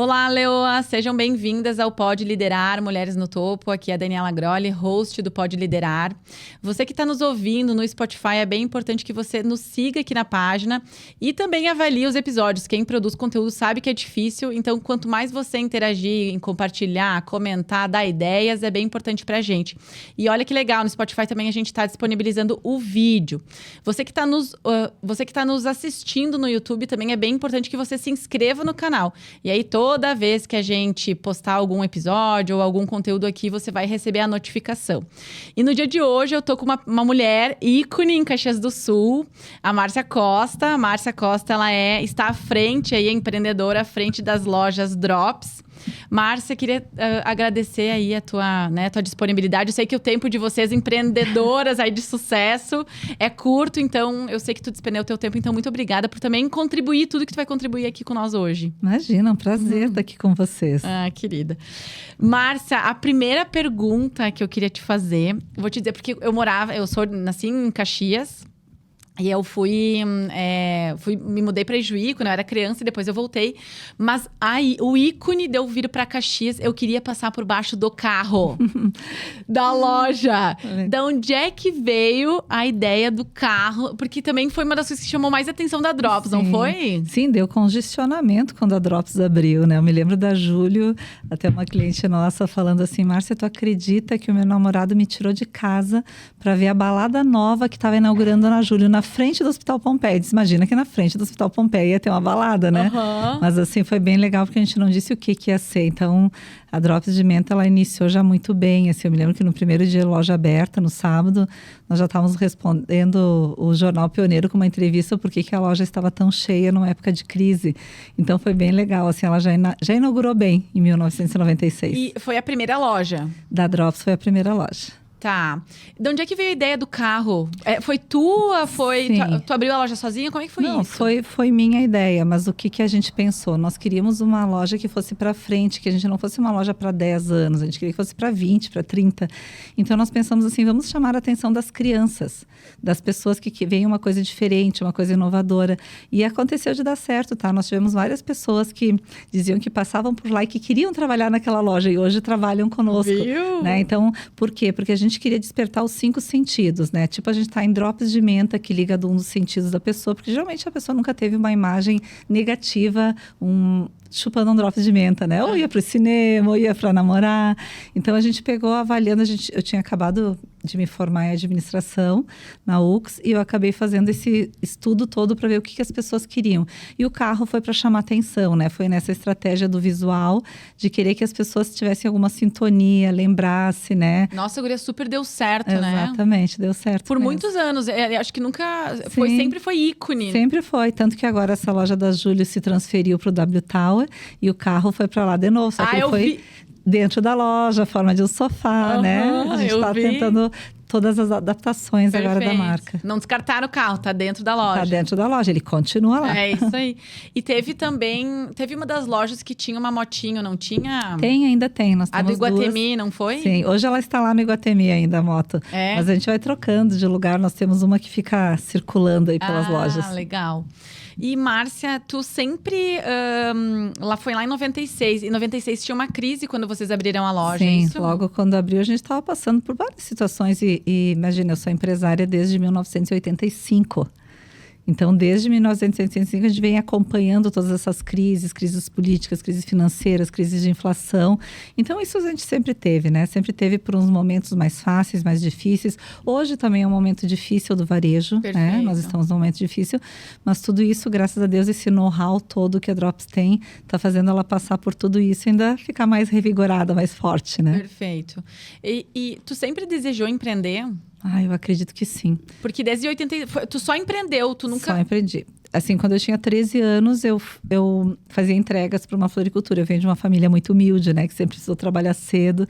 Olá, Leoa! Sejam bem-vindas ao Pode Liderar Mulheres no Topo. Aqui é a Daniela Grolli, host do Pode Liderar. Você que está nos ouvindo no Spotify, é bem importante que você nos siga aqui na página e também avalie os episódios. Quem produz conteúdo sabe que é difícil, então quanto mais você interagir, compartilhar, comentar, dar ideias, é bem importante pra gente. E olha que legal, no Spotify também a gente está disponibilizando o vídeo. Você que está nos assistindo no YouTube, também é bem importante que você se inscreva no canal. E aí, toda vez que a gente postar algum episódio ou algum conteúdo aqui, você vai receber a notificação. E no dia de hoje, eu tô com uma mulher ícone em Caxias do Sul, a Márcia Costa. A Márcia Costa, ela está à frente, aí, empreendedora, à frente das lojas Drops. Márcia, queria agradecer aí a tua disponibilidade. Eu sei que o tempo de vocês, empreendedoras aí de sucesso, é curto, então eu sei que tu despendeu o teu tempo, então muito obrigada por também contribuir tudo que tu vai contribuir aqui com nós hoje. Imagina, é um prazer estar aqui com vocês. Ah, querida. Márcia, a primeira pergunta que eu queria te fazer, vou te dizer, porque nasci em Caxias. E eu me mudei para Ijuí quando eu era criança e depois eu voltei. Mas aí, o ícone de eu vir para Caxias, eu queria passar por baixo do carro da loja. Da onde é que veio a ideia do carro? Porque também foi uma das coisas que chamou mais a atenção da Drops, Sim. Não foi? Sim, deu congestionamento quando a Drops abriu, né? Eu me lembro da Júlio, até uma cliente nossa falando assim: Márcia, tu acredita que o meu namorado me tirou de casa para ver a balada nova que estava inaugurando na Júlio, na frente do Hospital Pompeia. Imagina que na frente do Hospital Pompeia ia ter uma balada, né? Uhum. Mas assim, foi bem legal porque a gente não disse o que ia ser. Então, a Drops de Menta, ela iniciou já muito bem. Assim, eu me lembro que no primeiro dia de loja aberta, no sábado, nós já estávamos respondendo o Jornal Pioneiro com uma entrevista porque que a loja estava tão cheia numa época de crise. Então, foi bem legal. Assim, ela já inaugurou bem em 1996. E foi a primeira loja? Da Drops foi a primeira loja. Tá. De onde é que veio a ideia do carro? Foi tua? Tu abriu a loja sozinha? Como é que foi isso? Não, foi minha ideia, mas o que a gente pensou? Nós queríamos uma loja que fosse para frente, que a gente não fosse uma loja para 10 anos, a gente queria que fosse para 20, para 30. Então nós pensamos assim, vamos chamar a atenção das crianças, das pessoas que veem uma coisa diferente, uma coisa inovadora. E aconteceu de dar certo, tá? Nós tivemos várias pessoas que diziam que passavam por lá e que queriam trabalhar naquela loja e hoje trabalham conosco. Viu? Né? Então, por quê? Porque a gente queria despertar os 5 sentidos, né? Tipo, a gente tá em drops de menta que liga um dos sentidos da pessoa, porque geralmente a pessoa nunca teve uma imagem negativa, chupando um drops de menta, né? Ou ia pro cinema, ou ia para namorar. Então, a gente pegou avaliando, eu tinha acabado de me formar em administração na UX e eu acabei fazendo esse estudo todo para ver o que as pessoas queriam. E o carro foi para chamar atenção, né? Foi nessa estratégia do visual, de querer que as pessoas tivessem alguma sintonia, lembrasse, né? Nossa, a guria super deu certo, né? Exatamente, deu certo Por mesmo. Muitos anos. Acho que nunca... Sim. Sempre foi ícone. Sempre foi. Tanto que agora essa loja da Júlio se transferiu para o W Tower e o carro foi para lá de novo. Só que ele foi dentro da loja, forma de um sofá, né? A gente está tentando todas as adaptações. Perfeito. Agora da marca. Não descartaram o carro, tá dentro da loja. Tá dentro da loja, ele continua lá. É isso aí. E teve uma das lojas que tinha uma motinho, não tinha? Ainda tem. Nós temos a do Iguatemi, 2. Não foi? Sim, hoje ela está lá no Iguatemi ainda, a moto. É? Mas a gente vai trocando de lugar, nós temos uma que fica circulando aí pelas lojas. Ah, legal. E Márcia, tu sempre, foi lá em 96. Em 96 tinha uma crise quando vocês abriram a loja, Sim, isso? Logo quando abriu a gente estava passando por várias situações e imagina, eu sou empresária desde 1985. Então, desde 1985, a gente vem acompanhando todas essas crises políticas, crises financeiras, crises de inflação. Então, isso a gente sempre teve, né? Sempre teve por uns momentos mais fáceis, mais difíceis. Hoje também é um momento difícil do varejo, né? Nós estamos num momento difícil, mas tudo isso, graças a Deus, esse know-how todo que a Drops tem, está fazendo ela passar por tudo isso e ainda ficar mais revigorada, mais forte, né? Perfeito. E tu sempre desejou empreender? Eu acredito que sim. Porque desde 80... Tu só empreendeu, tu nunca... Só empreendi. Assim, quando eu tinha 13 anos, eu fazia entregas para uma floricultura. Eu venho de uma família muito humilde, né? Que sempre precisou trabalhar cedo.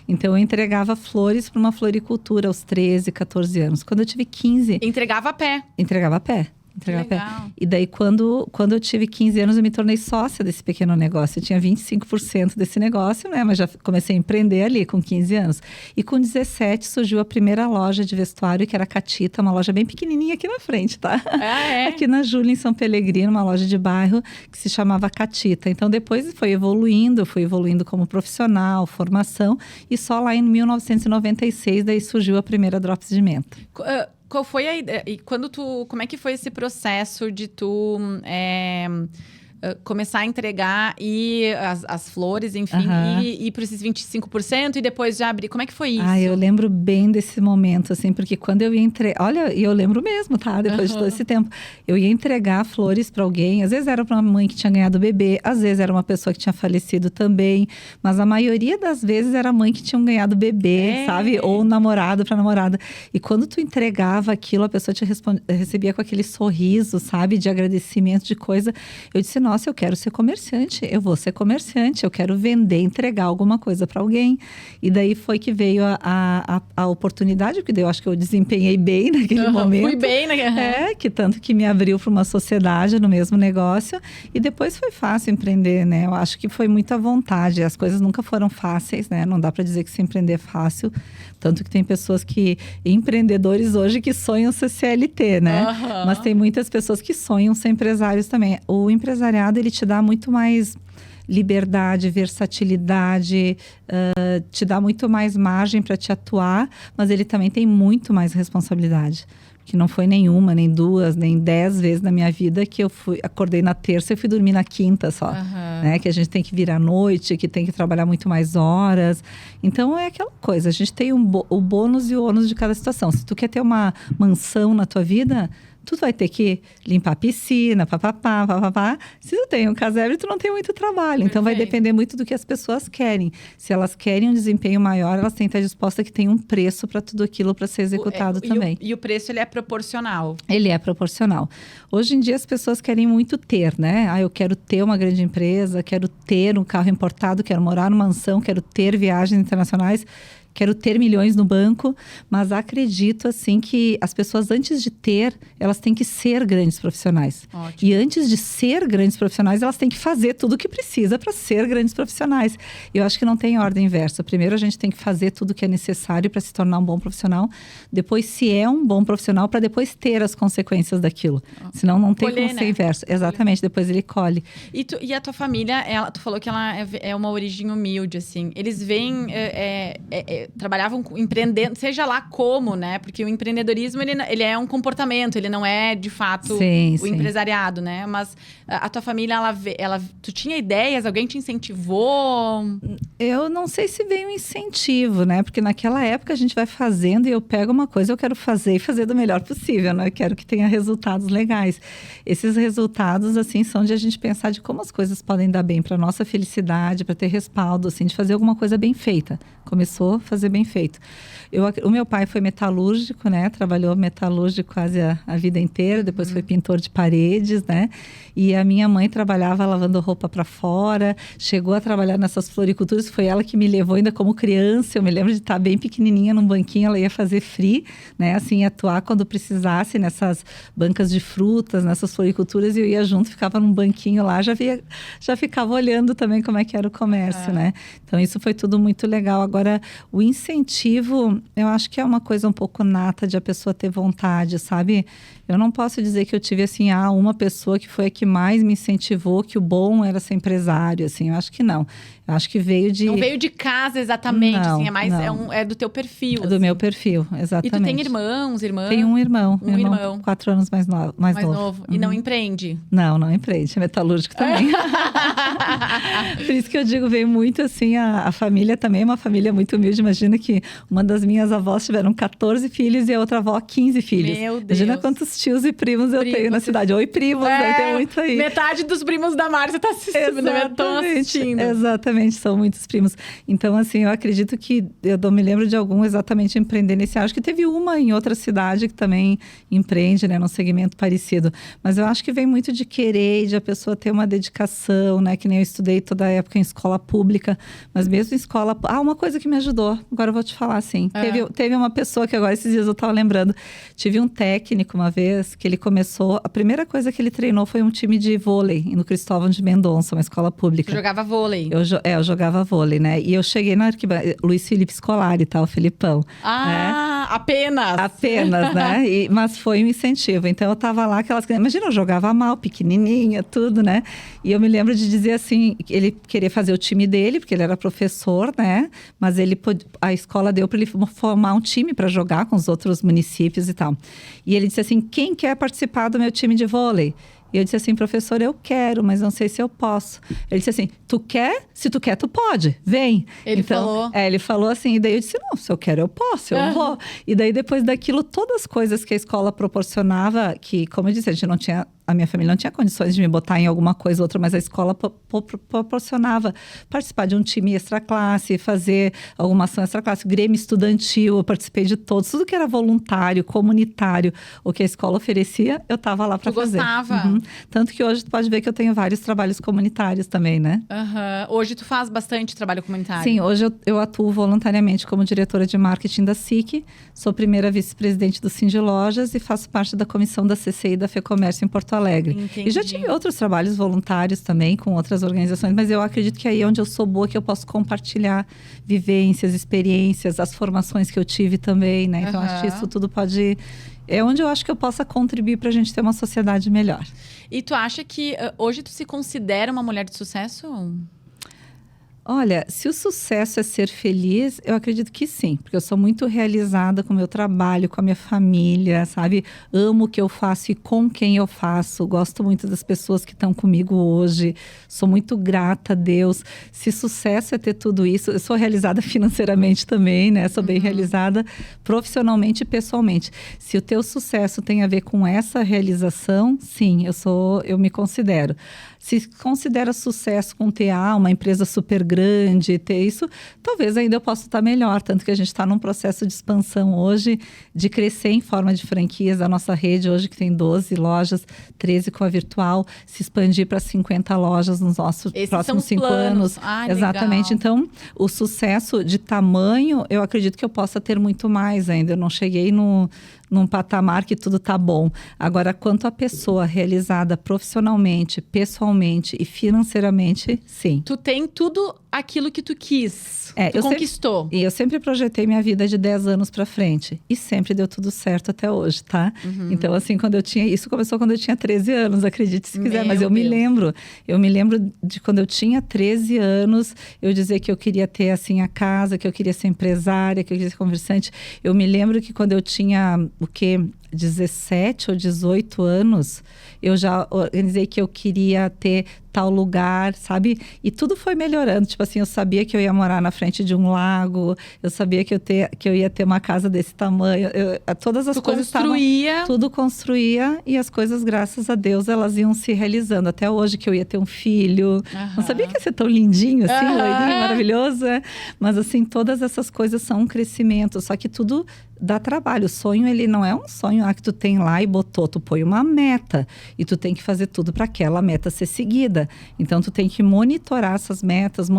Então, eu entregava flores para uma floricultura aos 13, 14 anos. Quando eu tive 15... Entregava a pé? Entregava a pé. Entregava Que legal. E daí, quando eu tive 15 anos, eu me tornei sócia desse pequeno negócio. Eu tinha 25% desse negócio, né? Mas já comecei a empreender ali com 15 anos. E com 17 surgiu a primeira loja de vestuário, que era a Catita, uma loja bem pequenininha aqui na frente, tá? Aqui na Júlia, em São Pelegrino, uma loja de bairro que se chamava Catita. Então, depois fui evoluindo como profissional, formação. E só lá em 1996, daí surgiu a primeira Drops de Menta. Qual foi a ideia? E como é que foi esse processo de tu começar a entregar as flores, enfim, e ir para esses 25% e depois já abrir? Como é que foi isso? Eu lembro bem desse momento, assim, porque quando eu ia entregar... Olha, e eu lembro mesmo, tá? Depois de todo esse tempo. Eu ia entregar flores para alguém, às vezes era para uma mãe que tinha ganhado bebê, às vezes era uma pessoa que tinha falecido também, mas a maioria das vezes era a mãe que tinha ganhado bebê, sabe? Ou namorado para namorada. E quando tu entregava aquilo, a pessoa te recebia com aquele sorriso, sabe? De agradecimento, de coisa. Eu disse, nossa, eu quero ser comerciante, eu vou ser comerciante, eu quero vender, entregar alguma coisa para alguém. E daí foi que veio a oportunidade, porque daí eu acho que eu desempenhei bem naquele momento. Fui bem, né? Que tanto que me abriu para uma sociedade no mesmo negócio. E depois foi fácil empreender, né? Eu acho que foi muita vontade. As coisas nunca foram fáceis, né? Não dá para dizer que se empreender é fácil. Tanto que tem pessoas empreendedores hoje que sonham ser CLT, né? Mas tem muitas pessoas que sonham ser empresários também. O empresariado, ele te dá muito mais liberdade, versatilidade, te dá muito mais margem para te atuar, mas ele também tem muito mais responsabilidade. Que não foi nenhuma, nem duas, nem 10 vezes na minha vida que eu acordei na terça e fui dormir na quinta só. Né? Que a gente tem que vir à noite, que tem que trabalhar muito mais horas. Então, é aquela coisa. A gente tem o bônus e o ônus de cada situação. Se tu quer ter uma mansão na tua vida, tu vai ter que limpar a piscina, papapá. Se tu tem um casebre, tu não tem muito trabalho. Então, vai depender muito do que as pessoas querem. Se elas querem um desempenho maior, elas têm que estar dispostas que tem um preço para tudo aquilo para ser executado também. E o preço, ele é proporcional? Ele é proporcional. Hoje em dia, as pessoas querem muito ter, né? Eu quero ter uma grande empresa, quero ter um carro importado, quero morar numa mansão, quero ter viagens internacionais. Quero ter milhões no banco, mas acredito, assim, que as pessoas, antes de ter, elas têm que ser grandes profissionais. Ótimo. E antes de ser grandes profissionais, elas têm que fazer tudo o que precisa para ser grandes profissionais. Eu acho que não tem ordem inversa. Primeiro, a gente tem que fazer tudo o que é necessário para se tornar um bom profissional. Depois, se é um bom profissional, para depois ter as consequências daquilo. Senão, não tem como ser inverso. Exatamente, depois ele colhe. E a tua família, tu falou que ela é uma origem humilde, assim. Eles vêm... trabalhavam empreendendo, seja lá como, né? Porque o empreendedorismo, ele é um comportamento, ele não é, de fato, o empresariado, né? Mas a tua família, tu tinha ideias? Alguém te incentivou? Eu não sei se veio um incentivo, né? Porque naquela época a gente vai fazendo e eu pego uma coisa, eu quero fazer e fazer do melhor possível, né? Eu quero que tenha resultados legais. Esses resultados, assim, são de a gente pensar de como as coisas podem dar bem para nossa felicidade, para ter respaldo, assim, de fazer alguma coisa bem feita. Começou a fazer bem feito. O meu pai foi metalúrgico, né? Trabalhou metalúrgico quase a vida inteira. Depois foi pintor de paredes, né? E a minha mãe trabalhava lavando roupa para fora. Chegou a trabalhar nessas floriculturas. Foi ela que me levou ainda como criança. Eu me lembro de estar bem pequenininha num banquinho. Ela ia fazer free, né? Assim, atuar quando precisasse nessas bancas de frutas, nessas floriculturas. E eu ia junto, ficava num banquinho lá. Já ficava olhando também como é que era o comércio, né? Então, isso foi tudo muito legal. Agora, o incentivo, eu acho que é uma coisa um pouco nata de a pessoa ter vontade, sabe? Eu não posso dizer que eu tive, assim, uma pessoa que foi a que mais me incentivou, que o bom era ser empresário, assim. Eu acho que não. Eu acho que veio de... Não veio de casa exatamente, não, assim. É mais... Não. É do teu perfil, do meu perfil, exatamente. E tu tem irmãos, irmãs? Tenho um irmão. Um irmão. 4 anos mais novo. E não empreende? Não empreende. É metalúrgico também. Por isso que eu digo, veio muito, assim, a família também é uma família muito humilde. Imagina que uma das minhas avós tiveram 14 filhos e a outra avó 15 filhos. Meu Deus. Imagina quantos tios e primos eu tenho na cidade. Oi, primos, aí tem muito aí. Metade dos primos da Márcia estão assistindo. Exatamente. exatamente, são muitos primos. Então, assim, eu acredito que, eu não me lembro de algum exatamente empreender nesse área. Acho que teve uma em outra cidade que também empreende, né, num segmento parecido. Mas eu acho que vem muito de querer, de a pessoa ter uma dedicação, né, que nem eu estudei toda a época em escola pública, mas mesmo em escola... uma coisa que me ajudou, agora eu vou te falar, assim. Teve uma pessoa que agora, esses dias eu tava lembrando, tive um técnico uma vez, que ele começou, a primeira coisa que ele treinou foi um time de vôlei, no Cristóvão de Mendonça, uma escola pública. Você jogava vôlei? Eu jogava vôlei, né? E eu cheguei na arquibancada, Luiz Felipe Scolari, tá? O Felipão. Ah, né? Apenas! Apenas, né? Mas foi um incentivo. Então, eu tava lá, imagina, eu jogava mal, pequenininha, tudo, né? E eu me lembro de dizer assim, ele queria fazer o time dele, porque ele era professor, né? Mas a escola deu para ele formar um time para jogar com os outros municípios e tal. E ele disse assim, quem quer participar do meu time de vôlei? E eu disse assim, professor, eu quero, mas não sei se eu posso. Ele disse assim, tu quer? Se tu quer, tu pode, vem. Ele falou? Ele falou assim, e daí eu disse, não, se eu quero, eu posso, eu vou. E daí, depois daquilo, todas as coisas que a escola proporcionava, que, como eu disse, a minha família não tinha condições de me botar em alguma coisa ou outra, mas a escola proporcionava participar de um time extra-classe, fazer alguma ação extra-classe, grêmio estudantil, eu participei de todos, tudo que era voluntário, comunitário, o que a escola oferecia, eu estava lá para fazer. Tu gostava? Uhum. Tanto que hoje tu pode ver que eu tenho vários trabalhos comunitários também, né? Hoje tu faz bastante trabalho comunitário? Sim, hoje eu atuo voluntariamente como diretora de marketing da SIC, sou primeira vice-presidente do Cindy Lojas e faço parte da comissão da CCI da FEComércio em Porto Alegre. Entendi. E já tive outros trabalhos voluntários também com outras organizações, mas eu acredito que aí é onde eu sou boa, que eu posso compartilhar vivências, experiências, as formações que eu tive também, né? Então, acho que isso tudo pode... É onde eu acho que eu possa contribuir para a gente ter uma sociedade melhor. E tu acha que hoje tu se considera uma mulher de sucesso? Olha, se o sucesso é ser feliz, eu acredito que sim. Porque eu sou muito realizada com o meu trabalho, com a minha família, sabe? Amo o que eu faço e com quem eu faço. Gosto muito das pessoas que estão comigo hoje. Sou muito grata a Deus. Se sucesso é ter tudo isso, eu sou realizada financeiramente também, né? Sou bem realizada profissionalmente e pessoalmente. Se o teu sucesso tem a ver com essa realização, sim, eu me considero. Se considera sucesso com ter uma empresa super grande, ter isso, talvez ainda eu possa estar melhor. Tanto que a gente está num processo de expansão hoje, de crescer em forma de franquias. A nossa rede hoje, que tem 12 lojas, 13 com a virtual, se expandir para 50 lojas nos nossos próximos 5 anos. Exatamente. Legal. Então, o sucesso de tamanho, eu acredito que eu possa ter muito mais ainda. Eu não cheguei num patamar que tudo tá bom. Agora, quanto à pessoa realizada profissionalmente, pessoalmente e financeiramente, sim. Tu tem tudo aquilo que tu quis. Tu conquistou. E eu sempre projetei minha vida de 10 anos pra frente. E sempre deu tudo certo até hoje, tá? Então, assim, isso começou quando eu tinha 13 anos, acredite se quiser. Mas eu me lembro de quando eu tinha 13 anos, eu dizer que eu queria ter, assim, a casa, que eu queria ser empresária, que eu queria ser conversante. Eu me lembro que quando eu tinha, 17 ou 18 anos, eu já organizei que eu queria ter tal lugar, sabe? E tudo foi melhorando. Tipo assim, eu sabia que eu ia morar na frente de um lago, eu sabia que eu ia ter uma casa desse tamanho. Todas as coisas tudo construía e as coisas, graças a Deus, elas iam se realizando. Até hoje que eu ia ter um filho. Não sabia que ia ser tão lindinho assim, loirinho, maravilhoso, né? Mas assim, todas essas coisas são um crescimento. Só que tudo dá trabalho. O sonho, ele não é um sonho que tu tem lá e botou. Tu põe uma meta e tu tem que fazer tudo para aquela meta ser seguida. Então, tu tem que monitorar essas metas,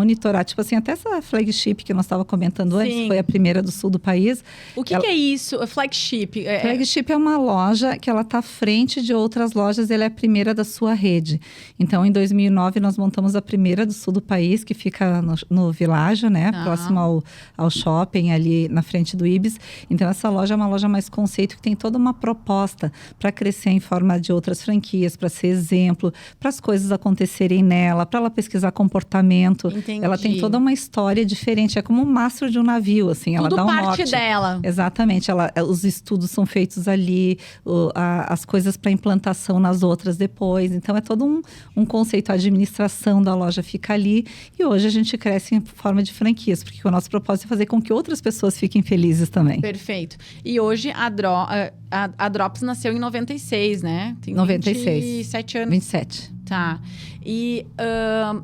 tipo assim, até essa flagship que nós estávamos comentando antes, foi a primeira do sul do país. O que é isso? Flagship? Flagship é uma loja que ela está à frente de outras lojas, ela é a primeira da sua rede. Então, em 2009, nós montamos a primeira do sul do país, que fica no Világio, né? Próximo ao shopping, ali na frente do Ibis. Então, essa loja é uma loja mais conceito, que tem toda uma proposta para crescer em forma de outras franquias, para ser exemplo, para as coisas acontecerem nela, para ela pesquisar comportamento. Entendi. Ela tem toda uma história diferente, é como o mastro de um navio, assim, ela tudo dá um parte norte. Dela. Exatamente, os estudos são feitos ali, as coisas para implantação nas outras depois. Então, é todo um conceito, a administração da loja fica ali. E hoje a gente cresce em forma de franquias, porque o nosso propósito é fazer com que outras pessoas fiquem felizes também. Perfeito. Perfeito. E hoje a Drops nasceu em 96, né? Tem 96. 27 anos. 27. Tá. E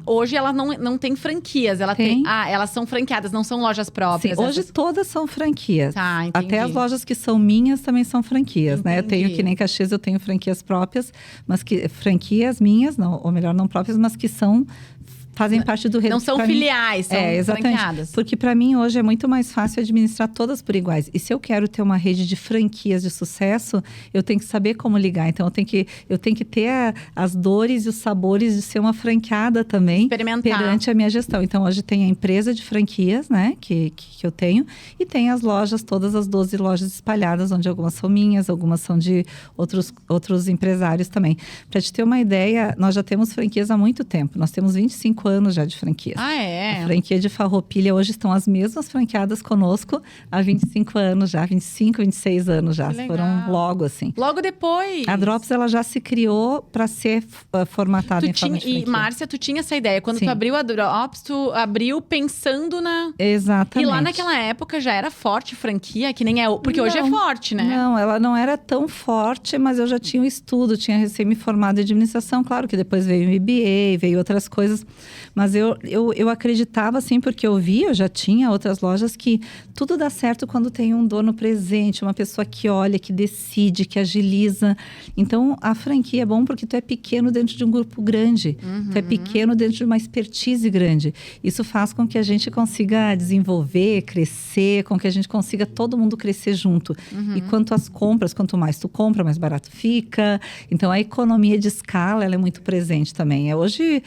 hoje ela não tem franquias. Elas são franqueadas, não são lojas próprias. Sim, hoje todas são franquias. Tá, entendi. Até as lojas que são minhas também são franquias, né? Eu tenho, que nem Caxias, eu tenho franquias próprias, mas que franquias minhas, não, ou melhor, não próprias, mas que fazem parte do Não são filiais, são franqueadas. Porque para mim hoje é muito mais fácil administrar todas por iguais. E se eu quero ter uma rede de franquias de sucesso, eu tenho que saber como ligar. Então eu tenho que ter as dores e os sabores de ser uma franqueada também. Experimentar. Perante a minha gestão. Então hoje tem a empresa de franquias, né, que eu tenho, e tem as lojas, todas as 12 lojas espalhadas, onde algumas são minhas, algumas são de outros empresários também. Para te ter uma ideia, nós já temos franquias há muito tempo. Nós temos 25 anos já de franquias. Ah, é? A franquia de Farroupilha, hoje estão as mesmas franqueadas conosco há 25 anos já, 25, 26 anos já. Foram logo, assim. Logo depois. A Drops, ela já se criou para ser formatada em forma de franquia. E, Márcia, tu tinha essa ideia. Quando tu abriu a Drops, tu abriu pensando na... Exatamente. E lá naquela época já era forte franquia, que nem é... Porque hoje é forte, né? Não, ela não era tão forte, mas eu já tinha um estudo, tinha recém me formado em administração. Claro que depois veio o MBA, veio outras coisas. Mas eu acreditava, assim, porque eu já tinha outras lojas que tudo dá certo quando tem um dono presente, uma pessoa que olha, que decide, que agiliza. Então, a franquia é bom porque tu é pequeno dentro de um grupo grande. Tu é pequeno dentro de uma expertise grande. Isso faz com que a gente consiga desenvolver, crescer, com que a gente consiga todo mundo crescer junto. E quanto às compras, quanto mais tu compra, mais barato fica. Então, a economia de escala, ela é muito presente também. Hoje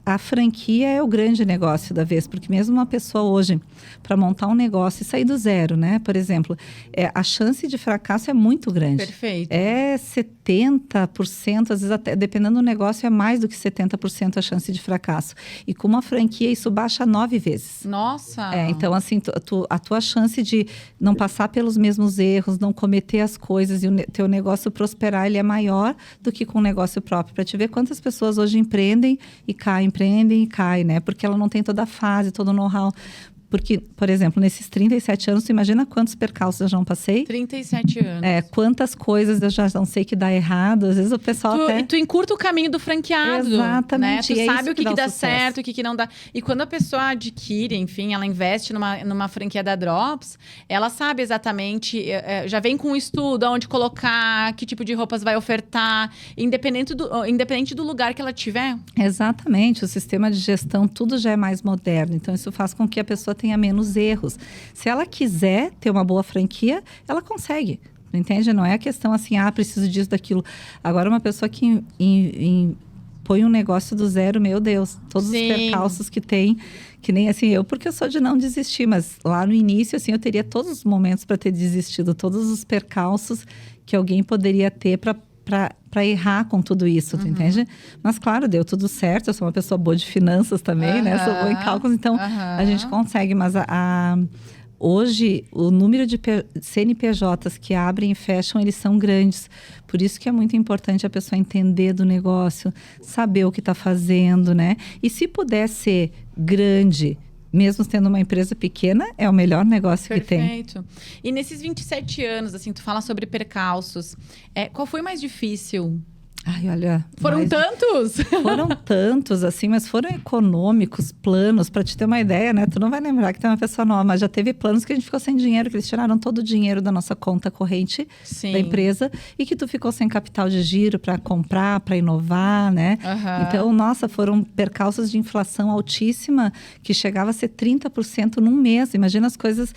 a franquia é o grande negócio da vez, porque mesmo uma pessoa hoje, para montar um negócio e sair do zero, né? Por exemplo, a chance de fracasso é muito grande. Perfeito. É 70%, às vezes até, dependendo do negócio, é mais do que 70% a chance de fracasso. E com uma franquia, isso baixa 9 vezes. Nossa! Então, assim, a tua chance de não passar pelos mesmos erros, não cometer as coisas e o teu negócio prosperar, ele é maior do que com um negócio próprio. Para te ver quantas pessoas hoje empreendem, né? Porque ela não tem toda a fase, todo o know-how. Porque, por exemplo, nesses 37 anos, tu imagina quantos percalços eu já não passei? 37 anos. Quantas coisas eu já não sei que dá errado. Às vezes o pessoal Tu encurta o caminho do franqueado. Exatamente. Né? Tu sabe o que dá certo, o que não dá. E quando a pessoa adquire, enfim, ela investe numa franquia da Drops, ela sabe exatamente, já vem com um estudo, onde colocar, que tipo de roupas vai ofertar, independente do lugar que ela tiver. Exatamente. O sistema de gestão, tudo já é mais moderno. Então, isso faz com que a pessoa tenha menos erros. Se ela quiser ter uma boa franquia, ela consegue. Entende? Não é a questão assim, preciso disso, daquilo. Agora, uma pessoa que põe um negócio do zero, meu Deus, todos os percalços que tem, que nem assim porque eu sou de não desistir, mas lá no início, assim, eu teria todos os momentos para ter desistido, todos os percalços que alguém poderia ter para errar com tudo isso, tu entende? Mas claro, deu tudo certo, eu sou uma pessoa boa de finanças também, né? Sou boa em cálculos, então a gente consegue, mas hoje o número de CNPJs que abrem e fecham, eles são grandes. Por isso que é muito importante a pessoa entender do negócio, saber o que está fazendo, né? E se puder ser grande, mesmo tendo uma empresa pequena, é o melhor negócio que tem. Perfeito. E nesses 27 anos, assim, tu fala sobre percalços. Qual foi o mais difícil? Ai, olha... Foram tantos? Foram tantos, assim, mas foram econômicos, planos. Para te ter uma ideia, né? Tu não vai lembrar que tem uma pessoa nova, mas já teve planos que a gente ficou sem dinheiro, que eles tiraram todo o dinheiro da nossa conta corrente da empresa e que tu ficou sem capital de giro para comprar, para inovar, né? Então, nossa, foram percalços de inflação altíssima que chegava a ser 30% num mês. Imagina as coisas,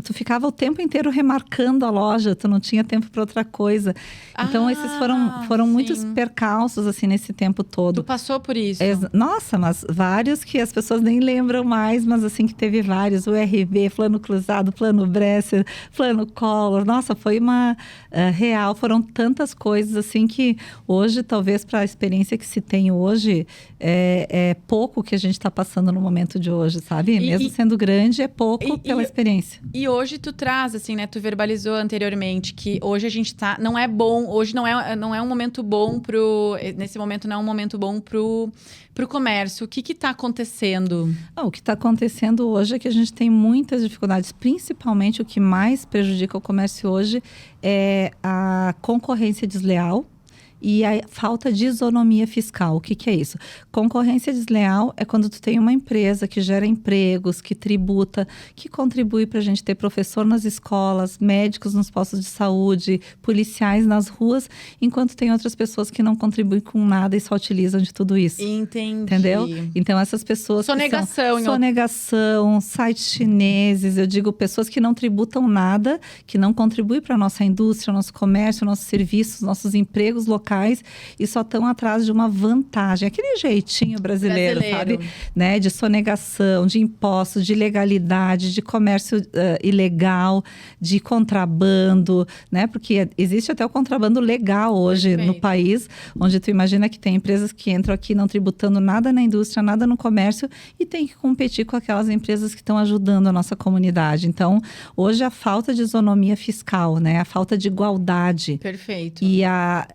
tu ficava o tempo inteiro remarcando a loja, tu não tinha tempo para outra coisa. Então, esses foram muitos percalços, assim, nesse tempo todo. Tu passou por isso? Nossa, mas vários que as pessoas nem lembram mais, mas assim, que teve vários. O RB, Plano Cruzado, Plano Bresser, Plano Collor. Nossa, foi uma real. Foram tantas coisas, assim, que hoje, talvez para a experiência que se tem hoje, é pouco que a gente está passando no momento de hoje, sabe? Mesmo sendo grande, é pouco pela experiência. E hoje tu traz, assim, né? Tu verbalizou anteriormente que hoje a gente tá... Não é bom, hoje não é um momento bom bom nesse momento não é um momento bom pro comércio. O que está acontecendo? O que está acontecendo hoje é que a gente tem muitas dificuldades, principalmente o que mais prejudica o comércio hoje é a concorrência desleal e a falta de isonomia fiscal. O que é isso? Concorrência desleal é quando tu tem uma empresa que gera empregos, que tributa, que contribui para a gente ter professor nas escolas, médicos nos postos de saúde, policiais nas ruas, enquanto tem outras pessoas que não contribuem com nada e só utilizam de tudo isso. Entendi. Entendeu? Então, essas pessoas sonegação, sites chineses, eu digo pessoas que não tributam nada, que não contribuem para a nossa indústria, nosso comércio, nossos serviços, nossos empregos locais, e só estão atrás de uma vantagem, aquele jeitinho brasileiro. Sabe? Né? De sonegação, de impostos, de ilegalidade, de comércio ilegal, de contrabando, né? Porque existe até o contrabando legal hoje no país, onde tu imagina que tem empresas que entram aqui não tributando nada na indústria, nada no comércio e tem que competir com aquelas empresas que estão ajudando a nossa comunidade. Então, hoje a falta de isonomia fiscal, né? A falta de igualdade. Perfeito. E a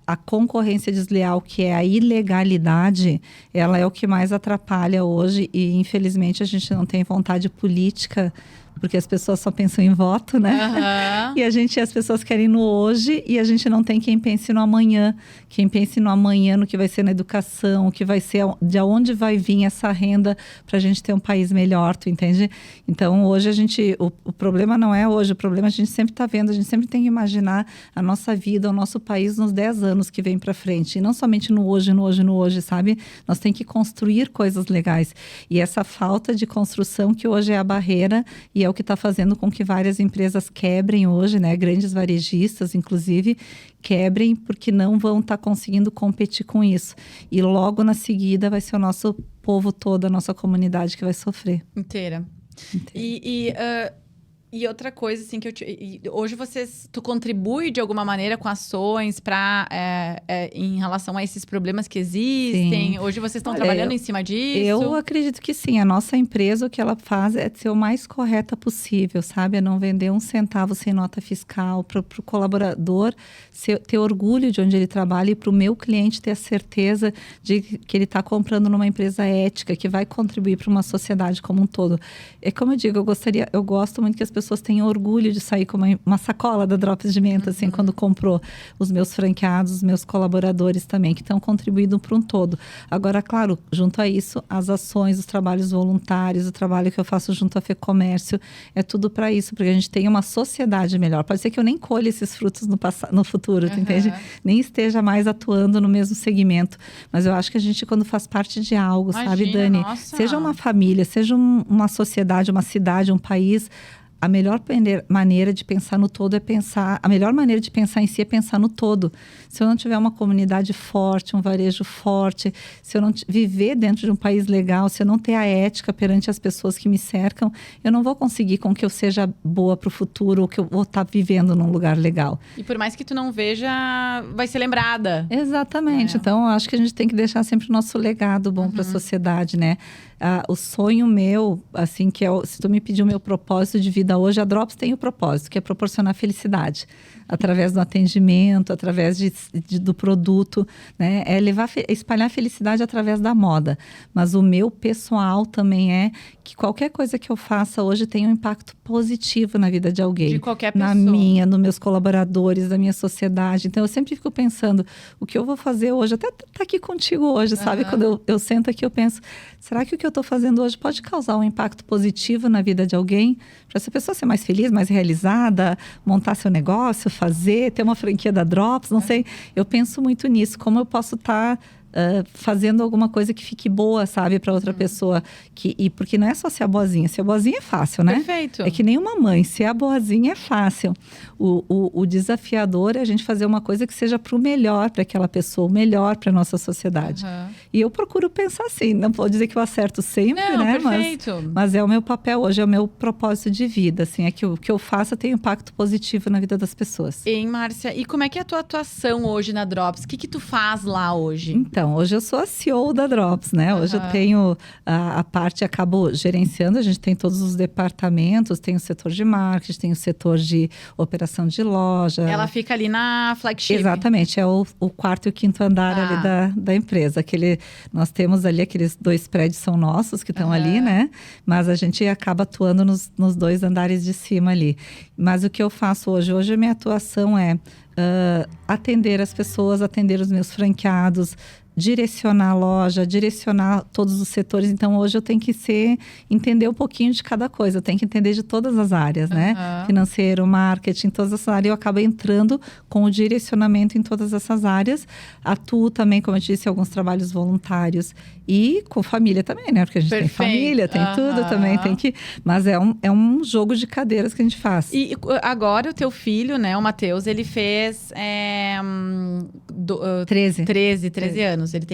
concorrência desleal, que é a ilegalidade, ela é o que mais atrapalha hoje e, infelizmente, a gente não tem vontade política, porque as pessoas só pensam em voto, né? Uhum. E as pessoas querem no hoje e a gente não tem quem pense no amanhã. Quem pense no amanhã, no que vai ser na educação, o que vai ser, de onde vai vir essa renda para a gente ter um país melhor, tu entende? Então, hoje o problema não é hoje, o problema a gente sempre está vendo, a gente sempre tem que imaginar a nossa vida, o nosso país nos 10 anos que vem para frente. E não somente no hoje, sabe? Nós temos que construir coisas legais. E essa falta de construção que hoje é a barreira e é o que está fazendo com que várias empresas quebrem hoje, né? Grandes varejistas, inclusive, quebrem porque não vão estar conseguindo competir com isso. E logo na seguida vai ser o nosso povo todo, a nossa comunidade que vai sofrer. Inteira. E outra coisa, assim, hoje tu contribui de alguma maneira com ações em relação a esses problemas que existem? Sim. Hoje vocês estão trabalhando em cima disso? Eu acredito que sim. A nossa empresa, o que ela faz é ser o mais correta possível, sabe? É não vender um centavo sem nota fiscal, para o colaborador ter orgulho de onde ele trabalha e para o meu cliente ter a certeza de que ele está comprando numa empresa ética, que vai contribuir para uma sociedade como um todo. É como eu digo, eu gosto muito que as pessoas tenham orgulho de sair com uma sacola da Drops de Menta, assim, quando comprou. Os meus franqueados, os meus colaboradores também, que estão contribuindo para um todo. Agora, claro, junto a isso, as ações, os trabalhos voluntários, o trabalho que eu faço junto à FEComércio, é tudo para isso, porque a gente tenha uma sociedade melhor. Pode ser que eu nem colhe esses frutos no futuro, tu entende? Nem esteja mais atuando no mesmo segmento. Mas eu acho que a gente, quando faz parte de algo, sabe, Dani? Nossa. Seja uma família, seja uma sociedade, uma cidade, um país, a melhor maneira de pensar no todo a melhor maneira de pensar em si é pensar no todo. Se eu não tiver uma comunidade forte, um varejo forte, se eu não viver dentro de um país legal, se eu não ter a ética perante as pessoas que me cercam, eu não vou conseguir com que eu seja boa para o futuro ou que eu vou estar vivendo num lugar legal. E por mais que tu não veja, vai ser lembrada. Exatamente. Então, eu acho que a gente tem que deixar sempre o nosso legado bom para a sociedade, né? O sonho meu, assim, se tu me pedir o meu propósito de vida hoje, a Drops tem o propósito, que é proporcionar felicidade. Através do atendimento, através do produto, né? É espalhar felicidade através da moda. Mas o meu pessoal também é que qualquer coisa que eu faça hoje tem um impacto positivo na vida de alguém. De qualquer pessoa. Na minha, nos meus colaboradores, da minha sociedade. Então, eu sempre fico pensando, o que eu vou fazer hoje, até tá aqui contigo hoje, sabe? Quando eu sento aqui, eu penso, será que o que eu estou fazendo hoje pode causar um impacto positivo na vida de alguém? Para essa pessoa ser mais feliz, mais realizada, montar seu negócio, ter uma franquia da Drops, não sei. Eu penso muito nisso, como eu posso estar fazendo alguma coisa que fique boa, sabe, para outra pessoa. Porque não é só ser a boazinha. Ser a boazinha é fácil, né? Perfeito. É que nem uma mãe. Ser a boazinha é fácil. O desafiador é a gente fazer uma coisa que seja para o melhor para aquela pessoa, o melhor para a nossa sociedade. E eu procuro pensar assim, não vou dizer que eu acerto sempre, Não, né? perfeito. Mas é o meu papel hoje, é o meu propósito de vida, assim, é que o que eu faço tem impacto positivo na vida das pessoas. Hein, Márcia? E como é que é a tua atuação hoje na Drops? O que tu faz lá hoje? Então, hoje eu sou a CEO da Drops, né? Hoje eu tenho a parte, acabo gerenciando, a gente tem todos os departamentos, tem o setor de marketing, tem o setor de operação de loja. Ela fica ali na flagship. Exatamente, é o quarto e o quinto andar ali da empresa. Nós temos ali aqueles 2 prédios são nossos que estão ali, né? Mas a gente acaba atuando nos 2 andares de cima ali. Mas o que eu faço hoje? Hoje a minha atuação é atender as pessoas, atender os meus franqueados, direcionar a loja, direcionar todos os setores. Então, hoje eu tenho que entender um pouquinho de cada coisa. Eu tenho que entender de todas as áreas, né? Financeiro, marketing, todas essas áreas. Eu acabo entrando com o direcionamento em todas essas áreas. Atuo também, como eu disse, em alguns trabalhos voluntários. E com família também, né? Porque a gente tem família, tem tudo também. Mas é um jogo de cadeiras que a gente faz. E agora o teu filho, né? O Matheus, ele fez 13 anos. Ele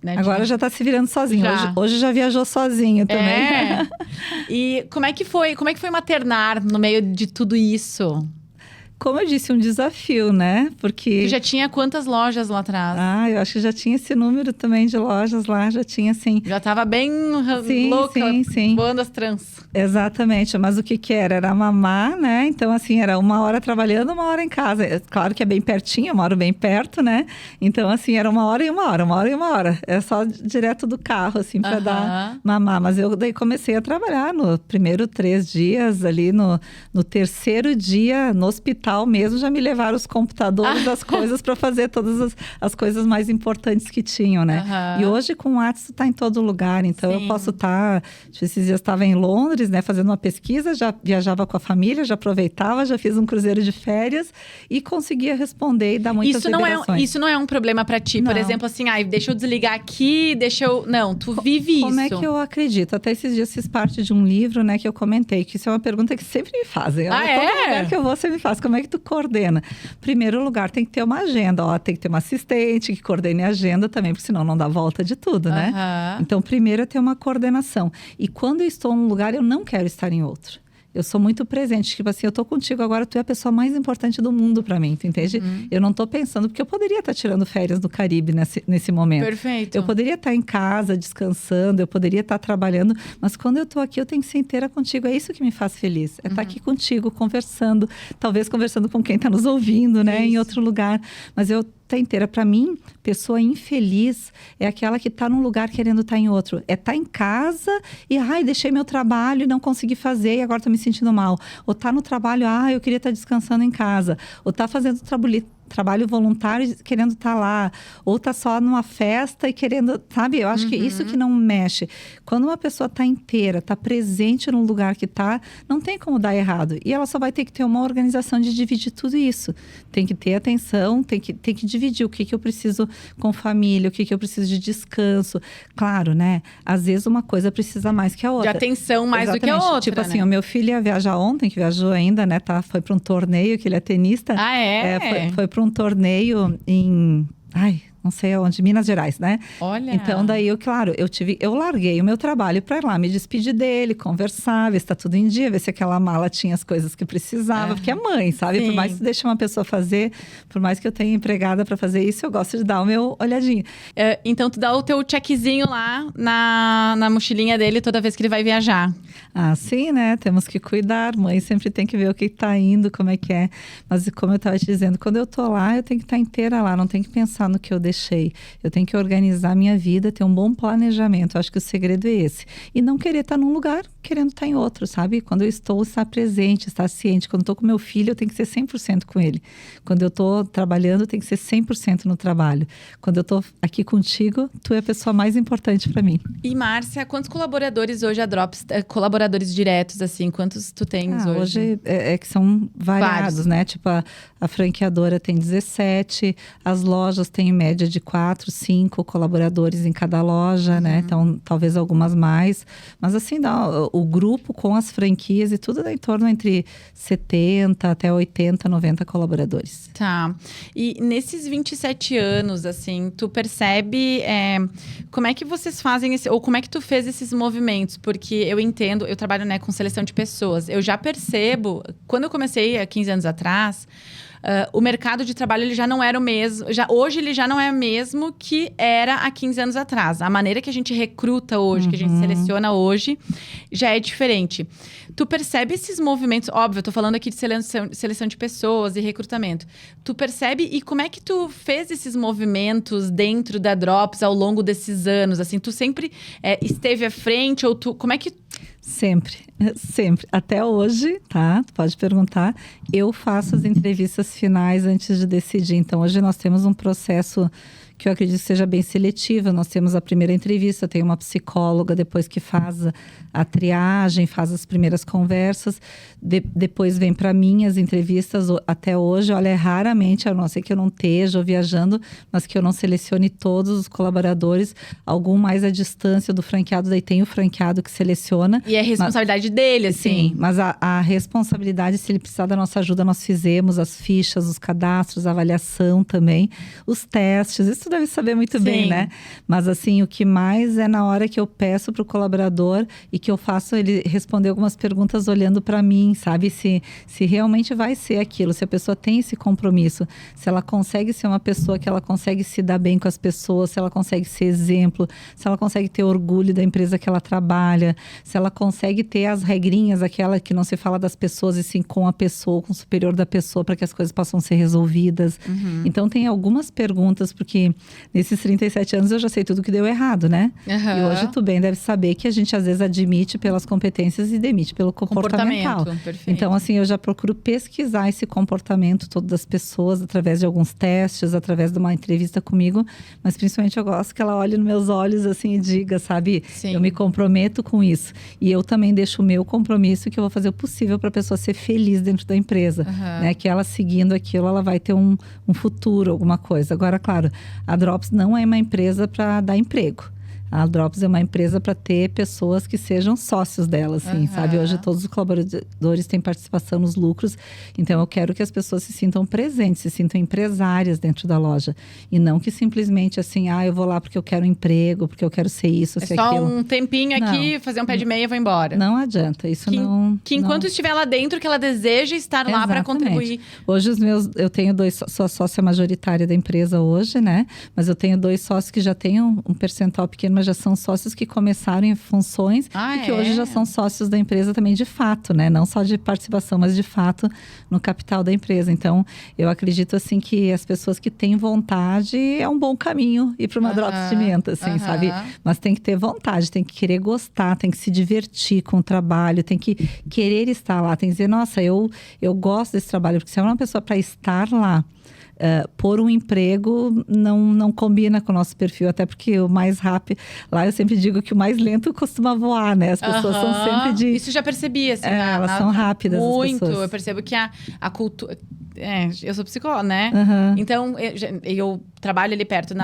né, agora já está se virando sozinho. Hoje já viajou sozinho também. E como é que foi maternar no meio de tudo isso? Como eu disse, um desafio, né? Porque... Tu já tinha quantas lojas lá atrás? Eu acho que já tinha esse número também de lojas lá, já tinha assim... Já estava bem louca, voando as trans. Exatamente, mas o que era? Era mamar, né? Então, assim, era 1 hora trabalhando, 1 hora em casa. Claro que é bem pertinho, eu moro bem perto, né? Então, assim, era 1 hora e 1 hora, 1 hora e 1 hora. É só direto do carro, assim, para dar mamar. Mas eu daí comecei a trabalhar no primeiro 3 dias, ali no 3º dia, no hospital mesmo, já me levaram os computadores, as coisas para fazer todas as coisas mais importantes que tinham, né? E hoje com o WhatsApp tá em todo lugar, então eu posso estar... Esses dias estava em Londres, né, fazendo uma pesquisa, já viajava com a família, já aproveitava, já fiz um cruzeiro de férias e conseguia responder e dar muitas liberações. Isso não é um problema para ti, por exemplo, assim, deixa eu desligar aqui, Não, tu vive isso. Como é que eu acredito? Até esses dias fiz parte de um livro, né, que eu comentei, que isso é uma pergunta que sempre me fazem. Todo lugar que eu vou, você me faz. Como é que tu coordena? Primeiro lugar, tem que ter uma agenda. Tem que ter uma assistente que coordene a agenda também, porque senão não dá volta de tudo, né? Então, primeiro é ter uma coordenação. E quando eu estou num lugar, eu não quero estar em outro. Eu sou muito presente, tipo assim, eu tô contigo agora, tu é a pessoa mais importante do mundo pra mim, tu entende? Eu não tô pensando, porque eu poderia estar tirando férias do Caribe nesse momento. Perfeito. Eu poderia estar em casa, descansando, eu poderia estar trabalhando, mas quando eu tô aqui, eu tenho que ser inteira contigo, é isso que me faz feliz. É estar aqui contigo, conversando, talvez conversando com quem tá nos ouvindo, né? Em outro lugar, mas eu tá inteira. Para mim, pessoa infeliz é aquela que tá num lugar querendo estar em outro. É estar em casa e, deixei meu trabalho e não consegui fazer e agora tô me sentindo mal. Ou tá no trabalho, eu queria estar descansando em casa. Ou tá fazendo trabalho voluntário querendo estar lá, ou tá só numa festa e querendo, sabe? Eu acho que isso que não mexe. Quando uma pessoa tá inteira, tá presente no lugar que tá, não tem como dar errado. E ela só vai ter que ter uma organização de dividir tudo isso. Tem que ter atenção, tem que dividir o que eu preciso com família, o que eu preciso de descanso. Claro, né? Às vezes uma coisa precisa mais que a outra. De atenção mais do que a outra, tipo assim, né? o meu filho ia viajar ontem, que viajou ainda, né? Foi para um torneio, que ele é tenista. Foi para um torneio em... não sei aonde, Minas Gerais, né? Olha! Então, daí, eu larguei o meu trabalho para ir lá, me despedir dele, conversar, ver se tá tudo em dia, ver se aquela mala tinha as coisas que precisava, porque é mãe, sabe? Por mais que deixe uma pessoa fazer, por mais que eu tenha empregada para fazer isso, eu gosto de dar o meu olhadinho. Então, tu dá o teu checkzinho lá na mochilinha dele toda vez que ele vai viajar. Sim, né? Temos que cuidar. Mãe sempre tem que ver o que tá indo, como é que é. Mas como eu tava te dizendo, quando eu tô lá, eu tenho que estar inteira lá. Não tenho que pensar no que eu deixei. Eu tenho que organizar a minha vida, ter um bom planejamento. Eu acho que o segredo é esse. E não querer estar num lugar, querendo estar em outro, sabe? Quando eu estou presente, estar ciente. Quando eu tô com meu filho, eu tenho que ser 100% com ele. Quando eu tô trabalhando, eu tenho que ser 100% no trabalho. Quando eu tô aqui contigo, tu é a pessoa mais importante para mim. E Márcia, quantos colaboradores hoje a Drops, colaboradores diretos, assim, quantos tu tens hoje? Hoje é que são variados, né? Tipo, a franqueadora tem 17, as lojas têm em média de 4, 5 colaboradores em cada loja, né? Então, talvez algumas mais. Mas assim, o grupo com as franquias e tudo dá em torno entre 70 até 80, 90 colaboradores. Tá. E nesses 27 anos, assim, tu percebe como é que vocês fazem ou como é que tu fez esses movimentos? Porque eu entendo, eu trabalho, né, com seleção de pessoas. Eu já percebo, quando eu comecei há 15 anos atrás, o mercado de trabalho ele já não era o mesmo. Hoje ele já não é o mesmo que era há 15 anos atrás. A maneira que a gente recruta hoje, que a gente seleciona hoje, já é diferente. Tu percebe esses movimentos? Óbvio, eu tô falando aqui de seleção de pessoas e recrutamento. Tu percebe e como é que tu fez esses movimentos dentro da Drops ao longo desses anos? Assim, tu sempre esteve à frente ou como é que... Sempre. Até hoje, tá? Tu pode perguntar. Eu faço as entrevistas finais antes de decidir. Então, hoje nós temos um processo que eu acredito que seja bem seletivo. Nós temos a primeira entrevista, tem uma psicóloga depois que faz a triagem, faz as primeiras conversas. Depois vem para mim as entrevistas. Até hoje, olha, raramente, a não ser que eu não esteja viajando, mas que eu não selecione todos os colaboradores, algum mais à distância do franqueado. Daí tem o franqueado que seleciona. E é responsabilidade dele, assim. Sim, mas a responsabilidade, se ele precisar da nossa ajuda, nós fizemos as fichas, os cadastros, a avaliação também, os testes. Isso deve saber muito bem, né? Mas assim, o que mais é na hora que eu peço para o colaborador e que eu faço ele responder algumas perguntas olhando para mim, sabe? Se realmente vai ser aquilo, se a pessoa tem esse compromisso, se ela consegue ser uma pessoa que ela consegue se dar bem com as pessoas, se ela consegue ser exemplo, se ela consegue ter orgulho da empresa que ela trabalha, se ela consegue ter as regrinhas, aquela que não se fala das pessoas e sim com a pessoa, com o superior da pessoa, para que as coisas possam ser resolvidas. Então tem algumas perguntas, porque nesses 37 anos eu já sei tudo que deu errado, né? E hoje tu bem deve saber que a gente às vezes admite pelas competências e demite pelo comportamental. Perfeito. Então assim, eu já procuro pesquisar esse comportamento todo das pessoas através de alguns testes, através de uma entrevista comigo, mas principalmente eu gosto que ela olhe nos meus olhos assim e diga, sabe? Sim. Eu me comprometo com isso. E eu também deixo o meu compromisso que eu vou fazer o possível para a pessoa ser feliz dentro da empresa, né? Que ela seguindo aquilo, ela vai ter um futuro, alguma coisa. Agora, claro, a Drops não é uma empresa para dar emprego. A Drops é uma empresa para ter pessoas que sejam sócios dela, assim, sabe? Hoje todos os colaboradores têm participação nos lucros, então eu quero que as pessoas se sintam presentes, se sintam empresárias dentro da loja. E não que simplesmente assim, eu vou lá porque eu quero um emprego, porque eu quero ser isso, ser aquilo. É só um tempinho aqui, fazer um pé de meia e vou embora. Não adianta, isso que enquanto estiver lá dentro, que ela deseja estar lá para contribuir. Hoje eu tenho sou a sócia majoritária da empresa hoje, né? Mas eu tenho 2 sócios que já têm um percentual pequeno, mas já são sócios que começaram em funções e que hoje já são sócios da empresa também de fato, né? Não só de participação, mas de fato no capital da empresa. Então, eu acredito assim que as pessoas que têm vontade é um bom caminho ir para uma Drops de Menta, assim, sabe? Mas tem que ter vontade, tem que querer gostar, tem que se divertir com o trabalho, tem que querer estar lá, tem que dizer, nossa, eu gosto desse trabalho, porque se é uma pessoa para estar lá, por um emprego não combina com o nosso perfil, até porque o mais rápido, lá eu sempre digo que o mais lento costuma voar, né? As pessoas são sempre de... Isso já percebi, assim. Elas são rápidas, muito, as pessoas. Eu percebo que a cultura... eu sou psicóloga, né? Então, eu trabalho ali perto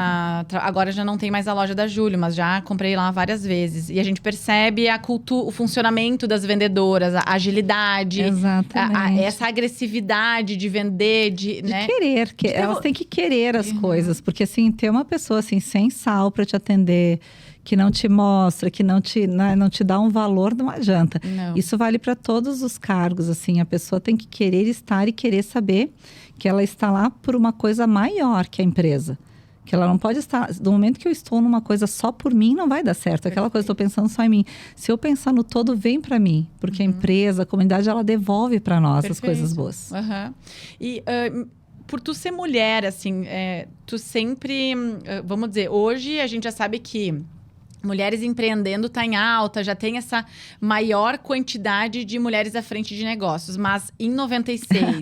agora já não tem mais a loja da Júlio, mas já comprei lá várias vezes. E a gente percebe o funcionamento das vendedoras, a agilidade. Exatamente. Essa agressividade de vender, né? Querer. Elas têm que querer as coisas. Porque, assim, ter uma pessoa, assim, sem sal para te atender, que não te mostra, que não te dá um valor, não adianta. Não. Isso vale para todos os cargos, assim. A pessoa tem que querer estar e querer saber que ela está lá por uma coisa maior que a empresa. Que ela não pode estar... Do momento que eu estou numa coisa só por mim, não vai dar certo. Aquela coisa, estou pensando só em mim. Se eu pensar no todo, vem para mim. Porque a empresa, a comunidade, ela devolve para nós as coisas boas. E... por tu ser mulher, assim, tu sempre... vamos dizer, hoje a gente já sabe que mulheres empreendendo está em alta, já tem essa maior quantidade de mulheres à frente de negócios. Mas em 96,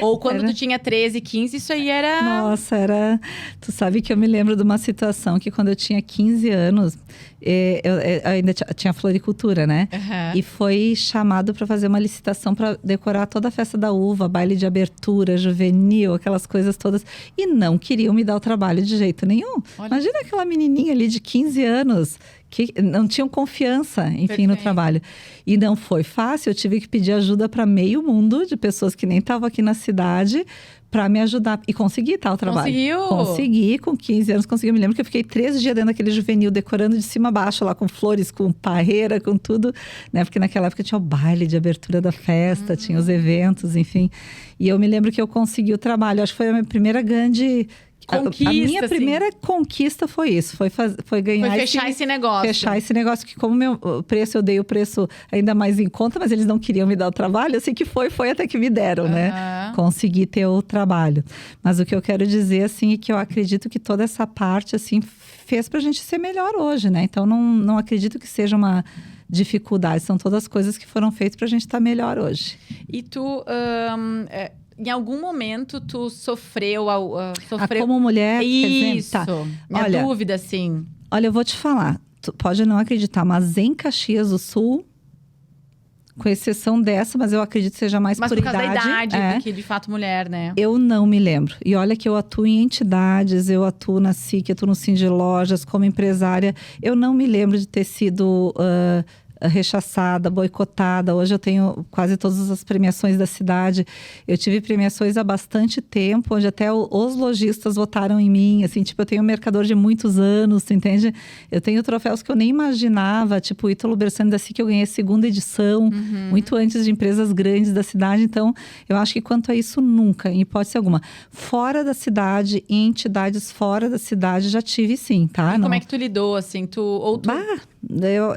ou quando tu tinha 13, 15, isso aí era... Nossa, era... Tu sabe que eu me lembro de uma situação que quando eu tinha 15 anos, eu ainda tinha floricultura, né? E foi chamado para fazer uma licitação para decorar toda a festa da uva, baile de abertura, juvenil, aquelas coisas todas. E não queriam me dar o trabalho de jeito nenhum. Imagina aquela menininha ali de 15 anos. pessoas que não tinham confiança, enfim, no trabalho. E não foi fácil, eu tive que pedir ajuda para meio mundo de pessoas que nem estavam aqui na cidade para me ajudar. E consegui tal trabalho. Conseguiu? Consegui, com 15 anos consegui. Eu me lembro que eu fiquei 13 dias dentro daquele juvenil, decorando de cima a baixo, lá com flores, com parreira, com tudo, né? Porque naquela época tinha o baile de abertura da festa, tinha os eventos, enfim. E eu me lembro que eu consegui o trabalho. Acho que foi a minha primeira grande... Conquista, a minha assim. primeira conquista foi isso, foi ganhar Foi fechar esse negócio. Fechar esse negócio, que como o preço, eu dei o preço ainda mais em conta, mas eles não queriam me dar o trabalho, eu sei que foi até que me deram, né? Consegui ter o trabalho. Mas o que eu quero dizer, assim, é que eu acredito que toda essa parte, assim, fez pra gente ser melhor hoje, né? Então, não acredito que seja uma dificuldade, são todas coisas que foram feitas pra gente estar melhor hoje. E tu... em algum momento, tu sofreu... como mulher, Isso. Tá. Minha dúvida, assim. Olha, eu vou te falar. Tu pode não acreditar, mas em Caxias do Sul, com exceção dessa, mas eu acredito que seja mais Mas por por causa idade. da idade, do que de fato mulher, né? Eu não me lembro. E olha que eu atuo em entidades, eu atuo na SIC, atuo no Cindy Lojas, como empresária. Eu não me lembro de ter sido... rechaçada, boicotada. Hoje eu tenho quase todas as premiações da cidade. Eu tive premiações há bastante tempo, onde até os lojistas votaram em mim, assim, tipo, eu tenho um mercador de muitos anos, tu entende? Eu tenho troféus que eu nem imaginava, tipo o Ítalo Bersani da SIC, que eu ganhei a 2ª edição, muito antes de empresas grandes da cidade. Então, eu acho que quanto a isso, nunca, em hipótese alguma. Fora da cidade, em entidades fora da cidade, já tive sim, tá? E como é que tu lidou, assim?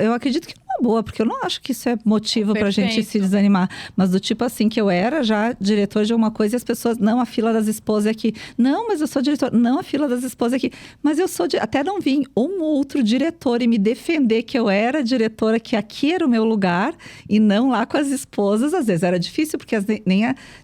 Eu acredito que é uma boa, porque eu não acho que isso é motivo pra gente se desanimar. Mas do tipo assim, que eu era já diretor de alguma coisa e as pessoas, não, a fila das esposas é aqui. Não, mas eu sou diretor. Não, a fila das esposas é aqui. Mas eu sou... Até não vim um outro diretor e me defender que eu era diretora, que aqui era o meu lugar e não lá com as esposas. Às vezes era difícil, porque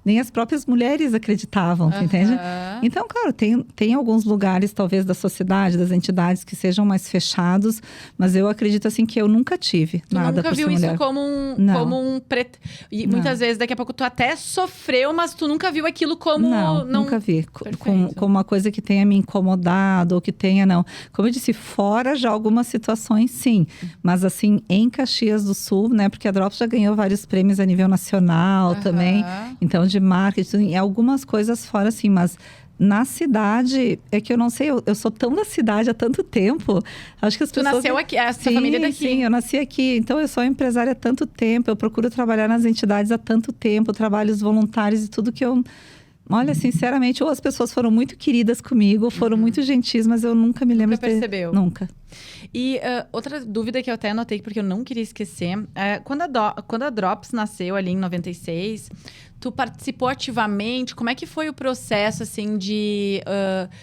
nem as próprias mulheres acreditavam, entende? Então, claro, tem alguns lugares, talvez, da sociedade, das entidades que sejam mais fechados, mas eu acredito, assim, que eu nunca tive nada por ser mulher. Tu nunca viu isso como um preto... E muitas vezes, daqui a pouco, tu até sofreu, mas tu nunca viu aquilo como... Não, nunca vi. Com uma coisa que tenha me incomodado ou que tenha, não. Como eu disse, fora já algumas situações, sim. Mas, assim, em Caxias do Sul, né? Porque a Drops já ganhou vários prêmios a nível nacional também. Então, de marketing, e algumas coisas fora, sim. Mas... na cidade, é que eu não sei, eu sou tão da cidade há tanto tempo. Acho que as pessoas... Tu nasceu aqui, a sua família é daqui. Sim, eu nasci aqui. Então, eu sou empresária há tanto tempo. Eu procuro trabalhar nas entidades há tanto tempo. Trabalhos voluntários e tudo que eu... Olha, sinceramente, ou as pessoas foram muito queridas comigo, foram muito gentis, mas eu nunca me lembro de ter... percebeu? Nunca. E outra dúvida que eu até anotei, porque eu não queria esquecer. Quando a Drops nasceu ali em 96... tu participou ativamente? Como é que foi o processo, assim, de...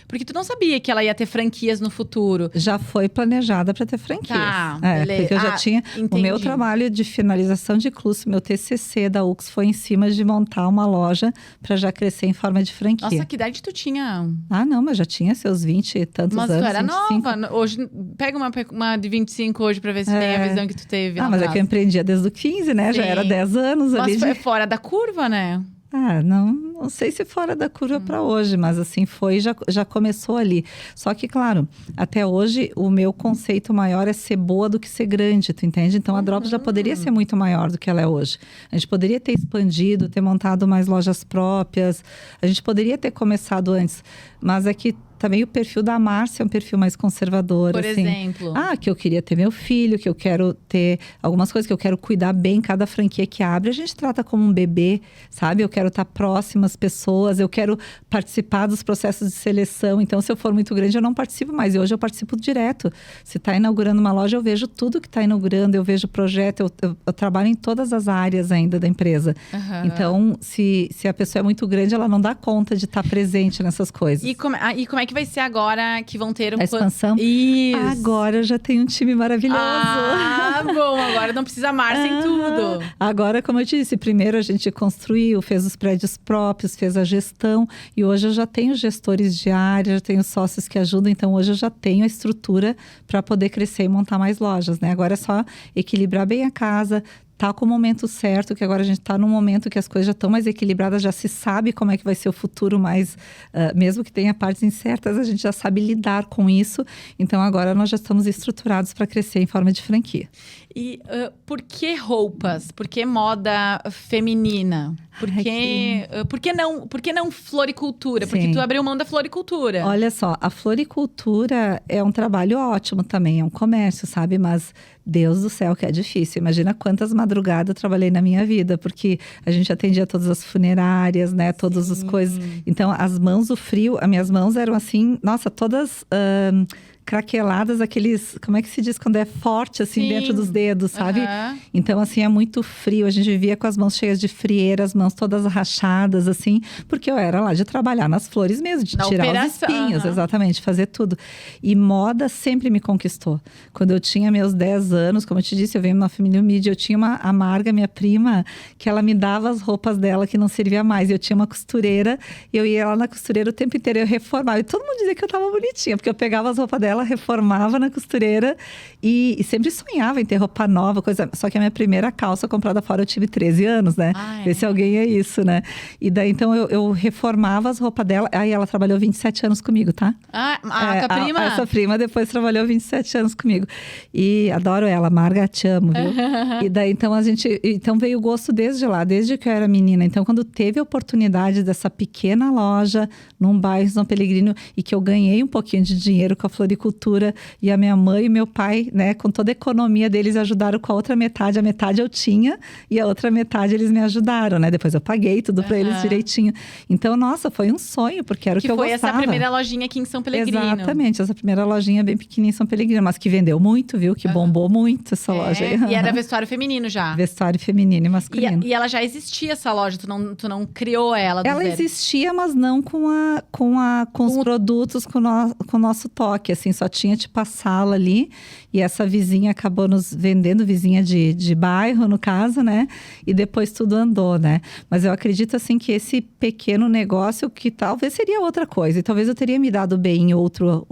porque tu não sabia que ela ia ter franquias no futuro. Já foi planejada para ter franquias. Tá, beleza. Porque eu já tinha... entendi. O meu trabalho de finalização de curso, meu TCC da UX foi em cima de montar uma loja para já crescer em forma de franquia. Nossa, que idade tu tinha? Ah, não, mas já tinha seus 20 e tantos anos. Mas tu era 25. nova. Hoje, pega uma de 25 hoje para ver se tem a visão que tu teve. Mas é que eu empreendia desde os 15, né? Sim. Já era 10 anos ali. Mas foi fora da curva, né? Não sei se fora da curva para hoje, mas assim, já começou ali. Só que, claro, até hoje o meu conceito maior é ser boa do que ser grande, tu entende? Então a Drops já poderia ser muito maior do que ela é hoje. A gente poderia ter expandido, ter montado mais lojas próprias, a gente poderia ter começado antes, mas é que também o perfil da Márcia é um perfil mais conservador. Por assim. exemplo? Que eu queria ter meu filho, que eu quero ter algumas coisas, que eu quero cuidar bem cada franquia que abre. A gente trata como um bebê, sabe? Eu quero estar próximo às pessoas, eu quero participar dos processos de seleção. Então, se eu for muito grande, eu não participo mais. E hoje eu participo direto. Se está inaugurando uma loja, eu vejo tudo que está inaugurando, eu vejo o projeto, eu trabalho em todas as áreas ainda da empresa. Então, se a pessoa é muito grande, ela não dá conta de estar presente nessas coisas. E como é que vai ser agora que vão ter a expansão? Isso. Agora eu já tenho um time maravilhoso. Bom, agora não precisa Márcia em tudo. Agora, como eu te disse, primeiro a gente construiu, fez os prédios próprios, fez a gestão. E hoje eu já tenho gestores de área, já tenho sócios que ajudam. Então, hoje eu já tenho a estrutura para poder crescer e montar mais lojas, né? Agora é só equilibrar bem a casa, tá com o momento certo, que agora a gente tá num momento que as coisas já estão mais equilibradas, já se sabe como é que vai ser o futuro, mas mesmo que tenha partes incertas, a gente já sabe lidar com isso. Então agora nós já estamos estruturados para crescer em forma de franquia. E por que roupas? Por que moda feminina? Por que não floricultura? Porque Sim. tu abriu mão da floricultura. Olha só, a floricultura é um trabalho ótimo também, é um comércio, sabe? Mas Deus do céu, que é difícil. Imagina quantas madrugadas eu trabalhei na minha vida, porque a gente atendia todas as funerárias, né? Todas as coisas. Então, as mãos, o frio, as minhas mãos eram assim, nossa, todas craqueladas, aqueles, como é que se diz quando é forte, assim, dentro dos dedos, sabe? Então, assim, é muito frio. A gente vivia com as mãos cheias de frieira, as mãos todas rachadas, assim, porque eu era lá de trabalhar nas flores mesmo, de tirar os espinhos, exatamente, fazer tudo. E moda sempre me conquistou. Quando eu tinha meus 10 anos, como eu te disse, eu venho de uma família humilde, eu tinha uma Marga, minha prima, que ela me dava as roupas dela que não servia mais. Eu tinha uma costureira, eu ia lá na costureira o tempo inteiro, eu reformava. E todo mundo dizia que eu tava bonitinha, porque eu pegava as roupas dela, reformava na costureira e sempre sonhava em ter roupa nova, coisa. Só que a minha primeira calça comprada fora eu tive 13 anos, né? Vê se alguém é isso, né? E daí então eu reformava as roupas dela. Aí ela trabalhou 27 anos comigo, tá? A prima? Essa prima depois trabalhou 27 anos comigo. E adoro ela, Marga, te amo, viu? E daí então então veio o gosto desde lá, desde que eu era menina. Então quando teve a oportunidade dessa pequena loja num bairro São Pellegrino e que eu ganhei um pouquinho de dinheiro com a floricultura, e a minha mãe e meu pai, né, com toda a economia deles, ajudaram com a outra metade. A metade eu tinha e a outra metade eles me ajudaram, né? Depois eu paguei tudo para eles direitinho. Então, nossa, foi um sonho, porque era o que eu gostava. Que foi essa primeira lojinha aqui em São Pellegrino. Exatamente, essa primeira lojinha bem pequenininha em São Pellegrino, mas que vendeu muito, viu? Que bombou muito essa loja aí. E era vestuário feminino já. Vestuário feminino e masculino. E ela já existia, essa loja? Tu não criou ela do Ela zero? existia, mas não com os produtos, com o nosso toque, assim. Só tinha tipo a sala ali, e essa vizinha acabou nos vendendo, vizinha de bairro, no caso, né? E depois tudo andou, né? Mas eu acredito, assim, que esse pequeno negócio, que talvez seria outra coisa. E talvez eu teria me dado bem em outro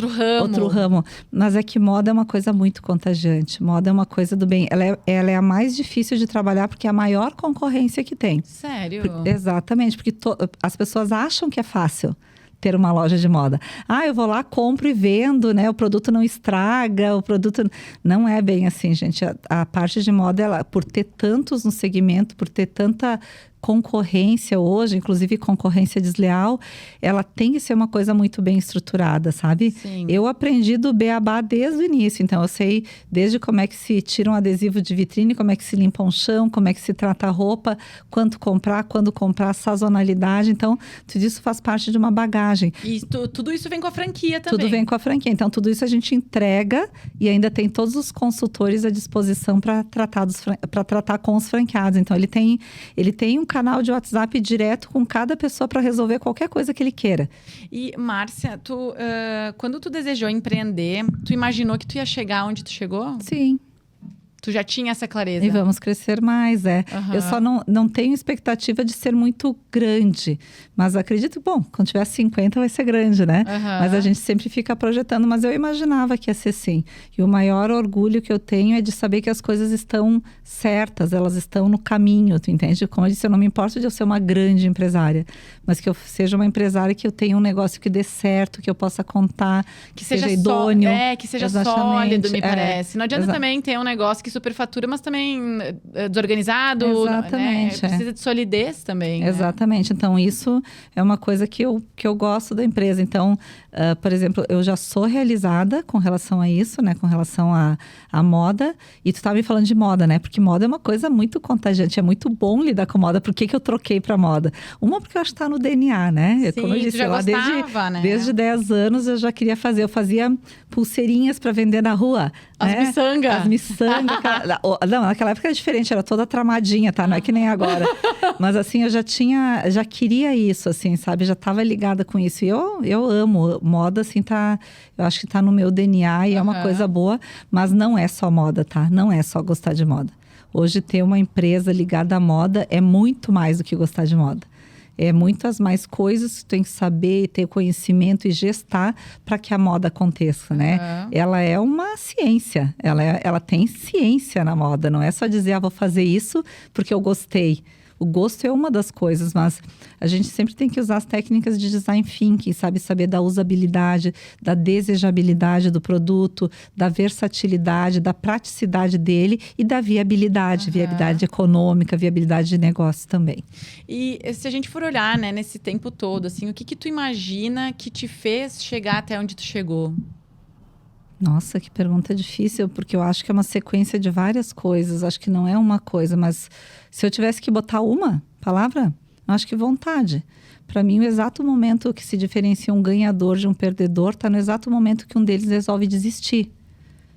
ramo. Mas é que moda é uma coisa muito contagiante. Moda é uma coisa do bem. Ela é a mais difícil de trabalhar, porque é a maior concorrência que tem. Sério? Exatamente, porque as pessoas acham que é fácil ter uma loja de moda. Eu vou lá, compro e vendo, né? O produto não estraga, o produto... Não é bem assim, gente. A parte de moda, ela, por ter tantos no segmento, por ter tanta concorrência hoje, inclusive concorrência desleal, ela tem que ser uma coisa muito bem estruturada, sabe? Sim. Eu aprendi do beabá desde o início, então eu sei desde como é que se tira um adesivo de vitrine, como é que se limpa um chão, como é que se trata a roupa, quando comprar, sazonalidade, então tudo isso faz parte de uma bagagem. E tudo isso vem com a franquia também. Tudo vem com a franquia, então tudo isso a gente entrega e ainda tem todos os consultores à disposição para tratar com os franqueados. Então ele tem um canal de WhatsApp direto com cada pessoa para resolver qualquer coisa que ele queira. E, Márcia, quando tu desejou empreender, tu imaginou que tu ia chegar onde tu chegou? Sim. Tu já tinha essa clareza? E vamos crescer mais, Eu só não tenho expectativa de ser muito grande. Mas acredito, quando tiver 50 vai ser grande, né? Mas a gente sempre fica projetando. Mas eu imaginava que ia ser sim. E o maior orgulho que eu tenho é de saber que as coisas estão certas. Elas estão no caminho, tu entende? Como eu disse, eu não me importo de eu ser uma grande empresária. Mas que eu seja uma empresária que eu tenha um negócio que dê certo, que eu possa contar, que seja idôneo. Que seja sólido, me parece. Não adianta também ter um negócio que superfatura, mas também desorganizado. Exatamente. Né? Precisa de solidez também. Exatamente. Né? Então, isso é uma coisa que eu gosto da empresa. Então, por exemplo, eu já sou realizada com relação a isso, né? Com relação à moda. E tu estava me falando de moda, né? Porque moda é uma coisa muito contagiante. É muito bom lidar com moda. Por que eu troquei para moda? Uma, porque eu acho que está no DNA, né? Sim, como eu disse, tu já gostava, né? Desde 10 anos eu já queria fazer. Eu fazia pulseirinhas para vender na rua. As miçangas. As miçangas. Não, naquela época era diferente, era toda tramadinha, tá? Não é que nem agora. Mas assim, eu já queria isso, assim, sabe? Já estava ligada com isso. E eu amo moda, assim, eu acho que tá no meu DNA e é uma coisa boa. Mas não é só moda, tá? Não é só gostar de moda. Hoje ter uma empresa ligada à moda é muito mais do que gostar de moda. É muitas mais coisas que tu tem que saber, ter conhecimento e gestar para que a moda aconteça, né? Ela é uma ciência, ela tem ciência na moda, não é só dizer, vou fazer isso porque eu gostei. O gosto é uma das coisas, mas a gente sempre tem que usar as técnicas de design thinking, saber da usabilidade, da desejabilidade do produto, da versatilidade, da praticidade dele e da viabilidade, viabilidade econômica, viabilidade de negócio também. E se a gente for olhar, né, nesse tempo todo, assim, o que tu imagina que te fez chegar até onde tu chegou? Nossa, que pergunta difícil, porque eu acho que é uma sequência de várias coisas. Acho que não é uma coisa, mas se eu tivesse que botar uma palavra, eu acho que vontade. Para mim, o exato momento que se diferencia um ganhador de um perdedor está no exato momento que um deles resolve desistir.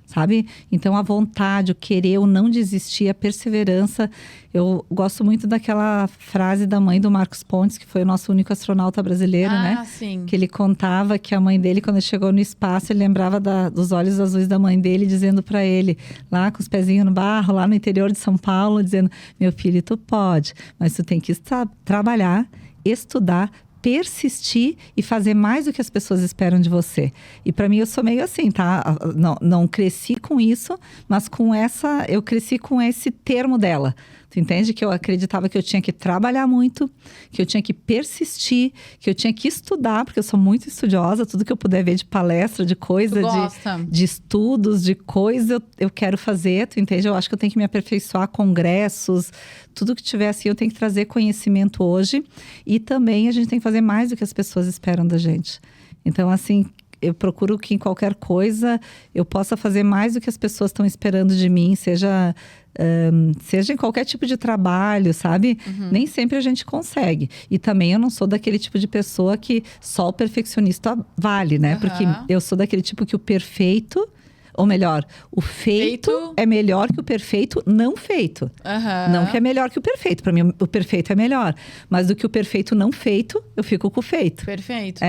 Sabe? Então, a vontade, o querer, o não desistir, a perseverança. Eu gosto muito daquela frase da mãe do Marcos Pontes, que foi o nosso único astronauta brasileiro, né? Sim. Que ele contava que a mãe dele, quando ele chegou no espaço, ele lembrava dos olhos azuis da mãe dele, dizendo para ele, lá com os pezinhos no barro, lá no interior de São Paulo, dizendo, meu filho, tu pode, mas tu tem que trabalhar, estudar, persistir e fazer mais do que as pessoas esperam de você. E para mim eu sou meio assim, tá? Não cresci com isso, mas eu cresci com esse termo dela. Tu entende que eu acreditava que eu tinha que trabalhar muito, que eu tinha que persistir, que eu tinha que estudar, porque eu sou muito estudiosa, tudo que eu puder ver de palestra, de coisa, de estudos, de coisa, eu quero fazer, tu entende? Eu acho que eu tenho que me aperfeiçoar, congressos, tudo que tiver assim, eu tenho que trazer conhecimento hoje. E também a gente tem que fazer mais do que as pessoas esperam da gente. Então, assim, eu procuro que em qualquer coisa eu possa fazer mais do que as pessoas estão esperando de mim, seja em qualquer tipo de trabalho, sabe? Nem sempre a gente consegue. E também eu não sou daquele tipo de pessoa que só o perfeccionista vale, né? Porque eu sou daquele tipo que o perfeito... Ou melhor, o feito é melhor que o perfeito não feito. Não que é melhor que o perfeito. Para mim, o perfeito é melhor. Mas do que o perfeito não feito, eu fico com o feito. Perfeito.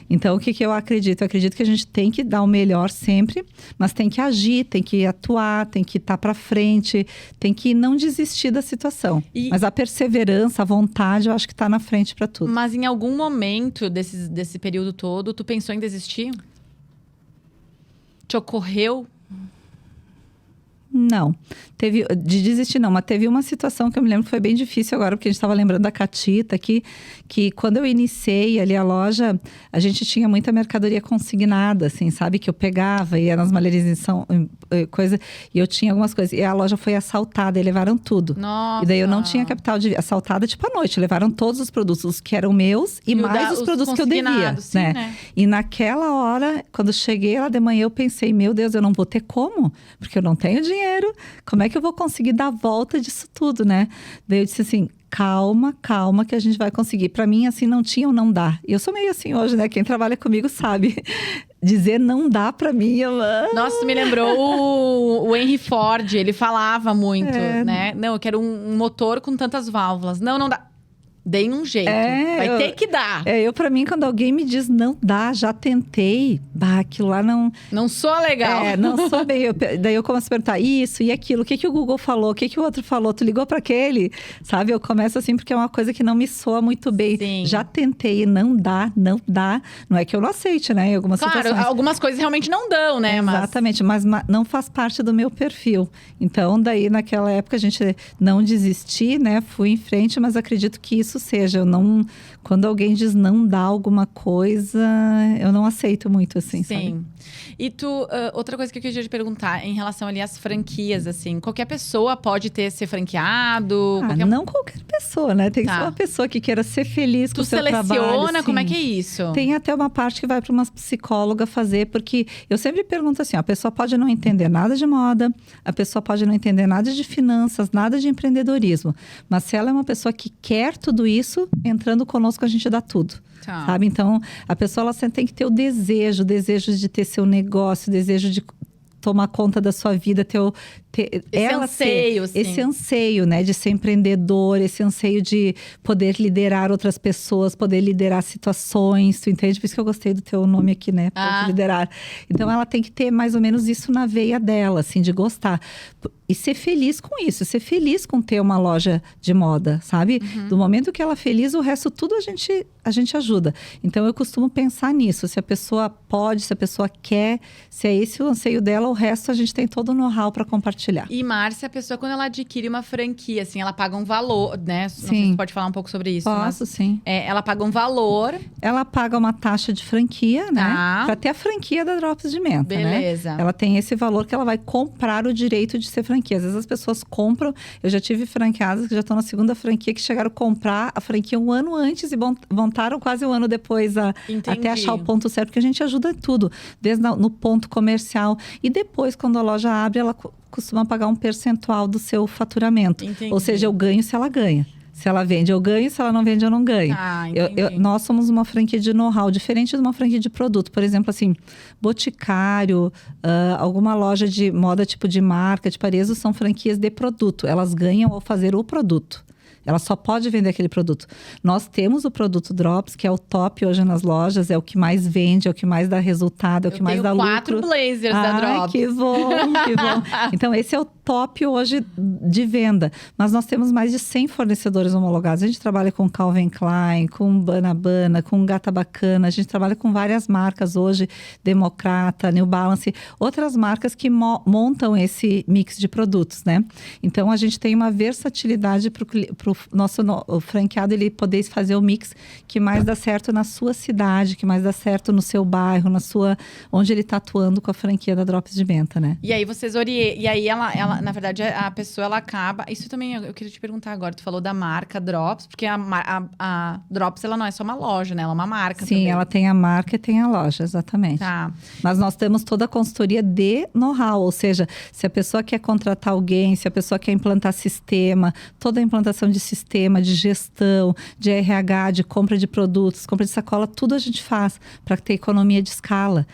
Então, o que eu acredito? Eu acredito que a gente tem que dar o melhor sempre, mas tem que agir, tem que atuar, tem que estar para frente, tem que não desistir da situação. Mas a perseverança, a vontade, eu acho que está na frente para tudo. Mas em algum momento desse período todo, tu pensou em desistir? Te ocorreu? Não. De desistir não, mas teve uma situação que eu me lembro que foi bem difícil agora, porque a gente estava lembrando da Catita aqui, que quando eu iniciei ali a loja, a gente tinha muita mercadoria consignada, assim, sabe? Que eu pegava, ia nas malharias coisa, e eu tinha algumas coisas. E a loja foi assaltada, e levaram tudo. Nossa. E daí eu não tinha capital de... Assaltada tipo à noite, levaram todos os produtos, os que eram meus e mais os produtos que eu devia, sim, né? E naquela hora, quando cheguei lá de manhã, eu pensei, meu Deus, eu não vou ter como? Porque eu não tenho dinheiro, como é que eu vou conseguir dar volta disso tudo, né? Daí eu disse assim, calma, que a gente vai conseguir. Para mim, assim, não tinha ou não dá. E eu sou meio assim hoje, né? Quem trabalha comigo sabe. Dizer não dá para mim, Nossa, me lembrou o Henry Ford, ele falava muito, né? Não, eu quero um motor com tantas válvulas. Não dá. Dei um jeito. Vai ter que dar. Pra mim, quando alguém me diz não dá, já tentei, aquilo lá não... Não sou legal. Não sou bem. Daí eu começo a perguntar isso e aquilo. O que o Google falou? O que o outro falou? Tu ligou para aquele? Sabe? Eu começo assim porque é uma coisa que não me soa muito bem. Sim. Já tentei, não dá. Não é que eu não aceite, né? Em algumas situações. Claro, algumas coisas realmente não dão, né? Exatamente, mas não faz parte do meu perfil. Então, daí naquela época a gente não desisti, né? Fui em frente, mas acredito que isso seja, quando alguém diz não dá alguma coisa, eu não aceito muito, assim, Sim. sabe? E tu, outra coisa que eu queria te perguntar, em relação ali às franquias, assim, qualquer pessoa pode ser franqueado? Não qualquer pessoa, né? Tem que ser uma pessoa que queira ser feliz com o seu trabalho. Tu seleciona? Assim. Como é que é isso? Tem até uma parte que vai para uma psicóloga fazer, porque eu sempre pergunto assim, a pessoa pode não entender nada de moda, a pessoa pode não entender nada de finanças, nada de empreendedorismo, mas se ela é uma pessoa que quer tudo isso, entrando conosco a gente dá tudo. Sabe? Então, a pessoa ela sempre tem que ter o desejo de ter seu negócio, o desejo de tomar conta da sua vida, esse anseio, né, de ser empreendedor, esse anseio de poder liderar outras pessoas, poder liderar situações, tu entende? Por isso que eu gostei do teu nome aqui, né, poder liderar. Então, ela tem que ter mais ou menos isso na veia dela, assim, de gostar. e ser feliz com isso, ser feliz com ter uma loja de moda, sabe? Do momento que ela é feliz, o resto tudo a gente ajuda. Então, eu costumo pensar nisso. Se a pessoa pode, se a pessoa quer, se é esse o anseio dela, o resto a gente tem todo o know-how para compartilhar. E, Márcia, a pessoa, quando ela adquire uma franquia, assim, ela paga um valor, né? Não sei se você pode falar um pouco sobre isso. Posso, sim. Ela paga um valor. Ela paga uma taxa de franquia, né? Para ter a franquia da Drops de Menta, beleza, né? Ela tem esse valor que ela vai comprar o direito de ser franquia. Às vezes as pessoas compram. Eu já tive franqueadas que já estão na segunda franquia, que chegaram a comprar a franquia um ano antes e montaram quase um ano depois até achar o ponto certo, porque a gente ajuda em tudo, desde no ponto comercial. E depois, quando a loja abre, ela costuma pagar um percentual do seu faturamento. Entendi. Ou seja, eu ganho se ela ganha. Se ela vende, eu ganho. Se ela não vende, eu não ganho. Nós somos uma franquia de know-how, diferente de uma franquia de produto. Por exemplo, assim, Boticário, alguma loja de moda tipo de marca, de Parezo, são franquias de produto. Elas ganham ao fazer o produto. Ela só pode vender aquele produto. Nós temos o produto Drops, que é o top hoje nas lojas, é o que mais vende, é o que mais dá resultado, é o que mais dá lucro. Eu tenho 4 blazers da Drops. Que bom, que bom. Então, esse é o top hoje de venda. Mas nós temos mais de 100 fornecedores homologados. A gente trabalha com Calvin Klein, com Banabana, com Gata Bacana. A gente trabalha com várias marcas hoje, Democrata, New Balance, outras marcas que montam esse mix de produtos, né? Então, a gente tem uma versatilidade para o franqueado ele poder fazer o mix que mais dá certo na sua cidade, que mais dá certo no seu bairro, onde ele está atuando com a franquia da Drops de Menta, né? E aí vocês orientam, e aí ela, na verdade, a pessoa ela acaba. Isso também eu queria te perguntar agora. Tu falou da marca Drops, porque a Drops ela não é só uma loja, né? Ela é uma marca. Sim, também. Ela tem a marca e tem a loja, exatamente. Tá. Mas nós temos toda a consultoria de know-how, ou seja, se a pessoa quer contratar alguém, se a pessoa quer implantar sistema, toda a implantação de sistema, de gestão, de RH, de compra de produtos, compra de sacola, tudo a gente faz para ter economia de escala.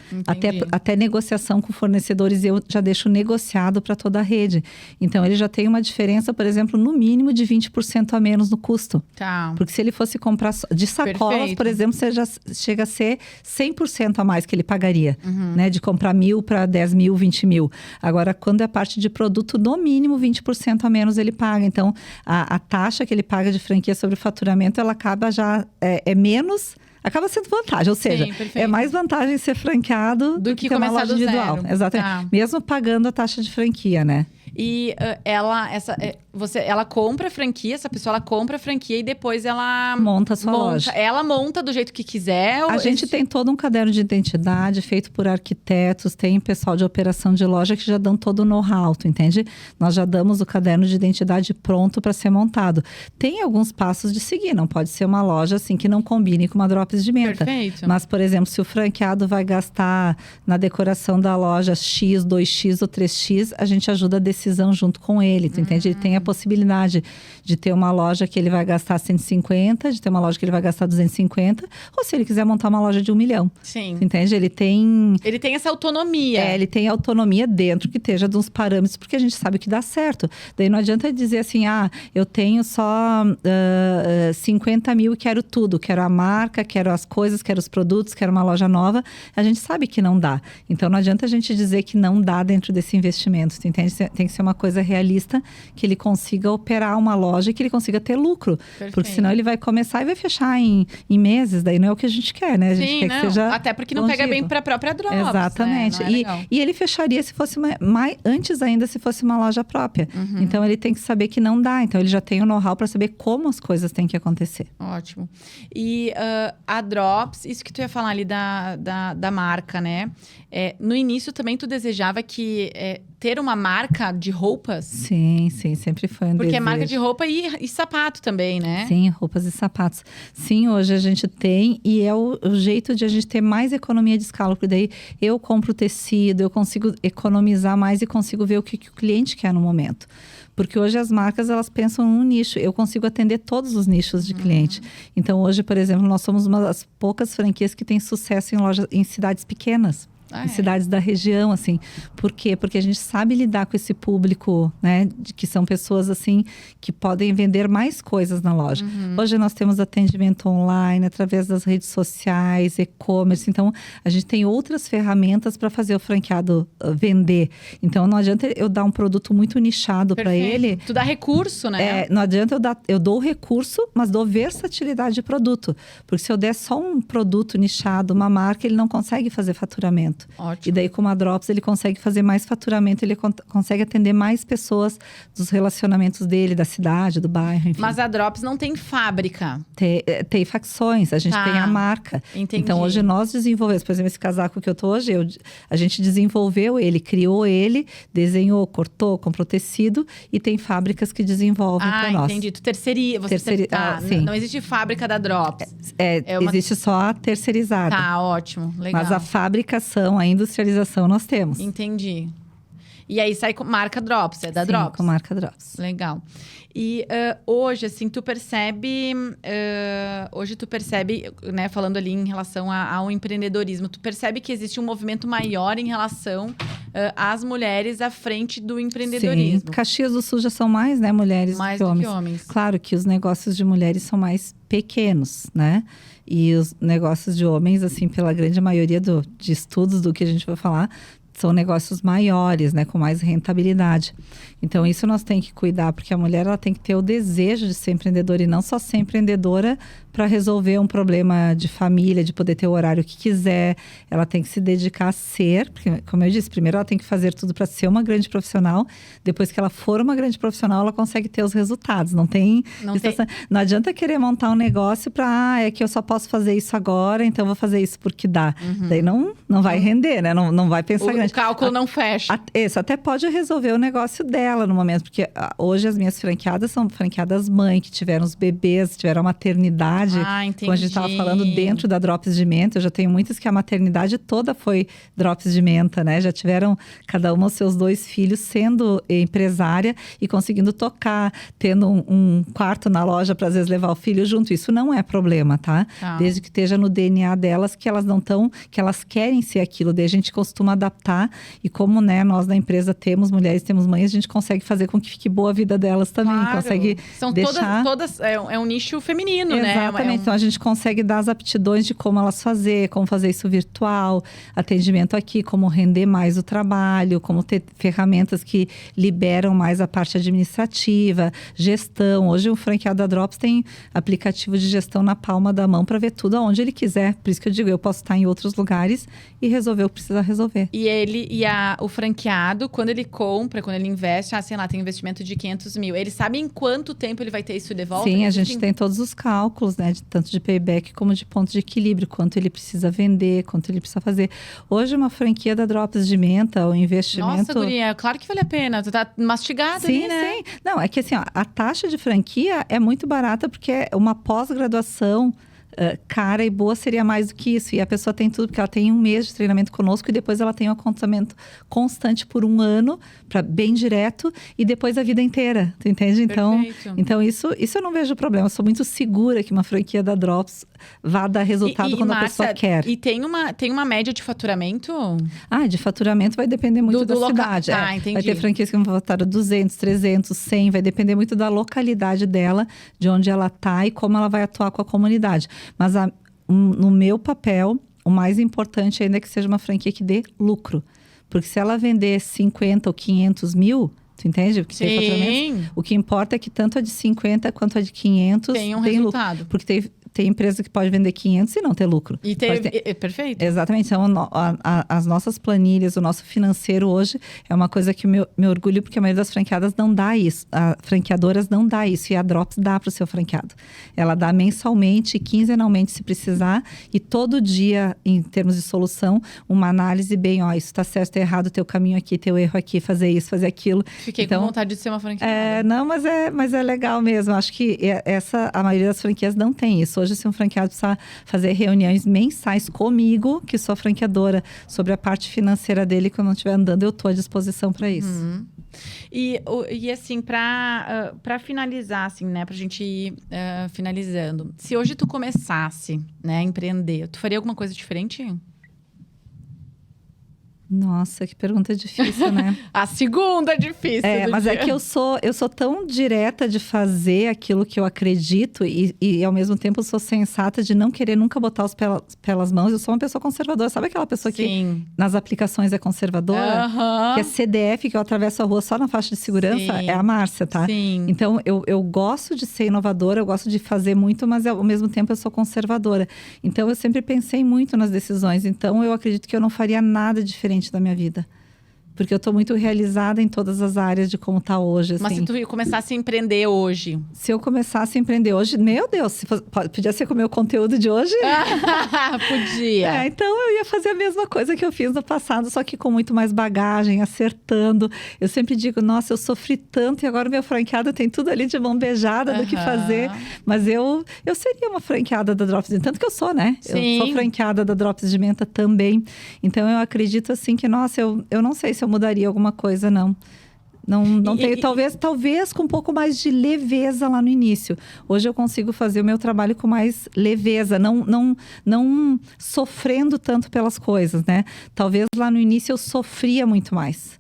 Até negociação com fornecedores, eu já deixo negociado para toda a rede. Então, ele já tem uma diferença, por exemplo, no mínimo de 20% a menos no custo. Tá. Porque se ele fosse comprar de sacolas, Perfeito. por exemplo, você já chega a ser 100% a mais que ele pagaria, né? De comprar 1.000 para 10 mil, 20 mil. Agora, quando é a parte de produto, no mínimo 20% a menos ele paga. Então, a taxa que ele paga de franquia sobre o faturamento, ela acaba já… é menos… Acaba sendo vantagem, ou seja, perfeito. é mais vantagem ser franqueado do que ter uma loja individual. Zero. Exatamente. Tá. Mesmo pagando a taxa de franquia, né? E ela compra a franquia, essa pessoa ela compra a franquia e depois ela monta a sua loja. Ela monta do jeito que quiser. A gente tem todo um caderno de identidade feito por arquitetos, tem pessoal de operação de loja que já dão todo o know-how, tu entende? Nós já damos o caderno de identidade pronto para ser montado. Tem alguns passos de seguir, não pode ser uma loja assim que não combine com uma Drops de Menta. Perfeito. Mas, por exemplo, se o franqueado vai gastar na decoração da loja X, 2X ou 3X, a gente ajuda a decisão junto com ele, tu entende? Ele tem a possibilidade de ter uma loja que ele vai gastar 150, de ter uma loja que ele vai gastar 250, ou se ele quiser montar uma loja de 1 milhão. Sim. Tu entende? Ele tem essa autonomia. Ele tem autonomia dentro que esteja de uns parâmetros, porque a gente sabe que dá certo. Daí não adianta dizer assim, eu tenho só 50 mil e quero tudo. Quero a marca, quero as coisas, quero os produtos, quero uma loja nova. A gente sabe que não dá. Então não adianta a gente dizer que não dá dentro desse investimento. Tu entende? Tem que ser uma coisa realista, que ele consiga operar uma loja e que ele consiga ter lucro. Perfeito. Porque senão ele vai começar e vai fechar em meses. Daí não é o que a gente quer, né? A gente quer que seja até porque não pega bem para a própria Drops. Exatamente. Né? E ele fecharia se fosse antes ainda se fosse uma loja própria. Então ele tem que saber que não dá. Então ele já tem o know-how para saber como as coisas têm que acontecer. Ótimo. E a Drops, isso que tu ia falar ali da marca, né? No início também tu desejava que ter uma marca de roupas? Sim, sempre foi um Porque desejo. é marca de roupa e sapato também, né? Sim, roupas e sapatos. Sim, hoje a gente tem e é o jeito de a gente ter mais economia de escala. Porque daí eu compro tecido, eu consigo economizar mais e consigo ver o que o cliente quer no momento. Porque hoje as marcas, elas pensam num nicho. Eu consigo atender todos os nichos de cliente. Então, hoje, por exemplo, nós somos uma das poucas franquias que tem sucesso em lojas em cidades pequenas. Em cidades da região, assim. Por quê? Porque a gente sabe lidar com esse público, né? Que são pessoas, assim, que podem vender mais coisas na loja. Hoje nós temos atendimento online, através das redes sociais, e-commerce. Então, a gente tem outras ferramentas para fazer o franqueado vender. Então, não adianta eu dar um produto muito nichado para ele. Tu dá recurso, né? Não adianta eu dou o recurso, mas dou versatilidade de produto. Porque se eu der só um produto nichado, uma marca, ele não consegue fazer faturamento. Ótimo. E daí, com a Drops, ele consegue fazer mais faturamento, ele consegue atender mais pessoas dos relacionamentos dele, da cidade, do bairro, enfim. Mas a Drops não tem fábrica. Tem facções, a gente tem a marca. Entendi. Então, hoje nós desenvolvemos, por exemplo, esse casaco que eu tô hoje, a gente desenvolveu ele, criou ele, desenhou, cortou, comprou tecido e tem fábricas que desenvolvem para nós. Entendi. Tu terceiriza. Sim. Não existe fábrica da Drops. Existe só a terceirizada. Tá, ótimo. Legal. Mas a fabricação, a industrialização nós temos. Entendi. E aí sai com marca Drops, é da Sim, Drops? com marca Drops. Legal. E hoje, assim, tu percebe... hoje tu percebe, né, falando ali em relação ao empreendedorismo, tu percebe que existe um movimento maior em relação às mulheres à frente do empreendedorismo. Sim, Caxias do Sul já são mais, né, mulheres mais do do que que homens. homens. Claro que os negócios de mulheres são mais pequenos, né? E os negócios de homens, assim, pela grande maioria de estudos do que a gente vai falar, são negócios maiores, né, com mais rentabilidade. Então, isso nós temos que cuidar, porque a mulher ela tem que ter o desejo de ser empreendedora e não só ser empreendedora para resolver um problema de família, de poder ter o horário que quiser. Ela tem que se dedicar a ser, porque, como eu disse, primeiro ela tem que fazer tudo para ser uma grande profissional. Depois que ela for uma grande profissional, ela consegue ter os resultados. Não adianta querer montar um negócio para é que eu só posso fazer isso agora, então eu vou fazer isso porque dá. Daí não vai render, né? Não vai pensar grande. O cálculo não fecha. Isso até pode resolver o negócio dela no momento, porque hoje as minhas franqueadas são franqueadas mãe, que tiveram os bebês, tiveram a maternidade. Entendi. Como a gente estava falando, dentro da Drops de Menta, eu já tenho muitas que a maternidade toda foi Drops de Menta, né? Já tiveram cada uma os seus 2 filhos sendo empresária e conseguindo tocar, tendo um quarto na loja para às vezes levar o filho junto. Isso não é problema, tá? Desde que esteja no DNA delas, que elas não estão, que elas querem ser aquilo. Daí a gente costuma adaptar e como, né, nós na empresa temos mulheres, temos mães, a gente consegue fazer com que fique boa a vida delas também. Claro. Consegue São deixar... todas é um nicho feminino, né? Exatamente. Então a gente consegue dar as aptidões de como elas fazer, como fazer isso virtual, atendimento aqui, como render mais o trabalho, como ter ferramentas que liberam mais a parte administrativa, gestão. Hoje o franqueado da Drops tem aplicativo de gestão na palma da mão para ver tudo aonde ele quiser. Por isso que eu digo, eu posso estar em outros lugares e resolver o que precisa resolver. E o franqueado, quando ele compra, quando ele investe, sei lá, tem investimento de 500 mil. Ele sabe em quanto tempo ele vai ter isso de volta? Sim, a gente tem todos os cálculos, né? Tanto de payback como de ponto de equilíbrio. Quanto ele precisa vender, quanto ele precisa fazer. Hoje, uma franquia da Drops de Menta, o investimento... Nossa, guria, claro que vale a pena. Tu tá mastigado ali, né? Sim. Não, é que assim, ó, a taxa de franquia é muito barata porque é uma pós-graduação cara e boa seria mais do que isso. E a pessoa tem tudo, porque ela tem 1 mês de treinamento conosco e depois ela tem um aconselhamento constante por 1 ano, bem direto, e depois a vida inteira. Tu entende? Então isso eu não vejo problema. Eu sou muito segura que uma franquia da Drops vá dar resultado quando a pessoa quer. E tem uma média de faturamento? De faturamento vai depender muito da cidade. Entendi. Vai ter franquias que vão faturar 200, 300, 100. Vai depender muito da localidade dela, de onde ela tá e como ela vai atuar com a comunidade. Mas no meu papel, o mais importante ainda é que seja uma franquia que dê lucro. Porque se ela vender 50 ou 500 mil, tu entende? Porque tem faturamento. O que importa é que tanto a de 50 quanto a de 500 tem resultado. Lucro. Porque tem empresa que pode vender 500 e não ter lucro. Perfeito. Exatamente. Então, as nossas planilhas, o nosso financeiro hoje é uma coisa que me orgulho, porque a maioria das franqueadas não dá isso. Franqueadoras não dá isso. E a Drops dá para o seu franqueado. Ela dá mensalmente, quinzenalmente, se precisar. E todo dia, em termos de solução, uma análise bem, isso está certo, está errado, teu caminho aqui, teu erro aqui, fazer isso, fazer aquilo. Fiquei com vontade de ser uma franqueada. Não, mas é legal mesmo. Acho que a maioria das franquias não tem isso. Hoje, se um franqueado precisar fazer reuniões mensais comigo, que sou franqueadora, sobre a parte financeira dele, quando não estiver andando, eu estou à disposição para isso. E assim, para finalizar, assim, né, pra gente ir finalizando. Se hoje tu começasse, né, a empreender, tu faria alguma coisa diferente? Nossa, que pergunta difícil, né? A segunda é difícil. Mas dia. é que eu sou tão direta de fazer aquilo que eu acredito e ao mesmo tempo eu sou sensata de não querer nunca botar os pés pelas mãos. Eu sou uma pessoa conservadora. Sabe aquela pessoa Sim. que nas aplicações é conservadora? Que é CDF, que eu atravesso a rua só na faixa de segurança? Sim. É a Márcia, tá? Sim. Então, eu gosto de ser inovadora, eu gosto de fazer muito, mas ao mesmo tempo eu sou conservadora. Então, eu sempre pensei muito nas decisões. Então, eu acredito que eu não faria nada diferente da minha vida. Porque eu tô muito realizada em todas as áreas de como tá hoje, assim. Mas se tu começasse a empreender hoje? Se eu começasse a empreender hoje, meu Deus, podia ser com o meu conteúdo de hoje? Podia. Então eu ia fazer a mesma coisa que eu fiz no passado, só que com muito mais bagagem, acertando. Eu sempre digo, nossa, eu sofri tanto e agora meu franqueado tem tudo ali de mão beijada do que fazer. Mas eu seria uma franqueada da Drops de Menta, tanto que eu sou, né? Sim. Eu sou franqueada da Drops de Menta também. Então eu acredito assim que, nossa, eu não sei se eu mudaria alguma coisa, não. Não tenho, talvez com um pouco mais de leveza lá no início. Hoje eu consigo fazer o meu trabalho com mais leveza, não sofrendo tanto pelas coisas, né? Talvez lá no início eu sofria muito mais.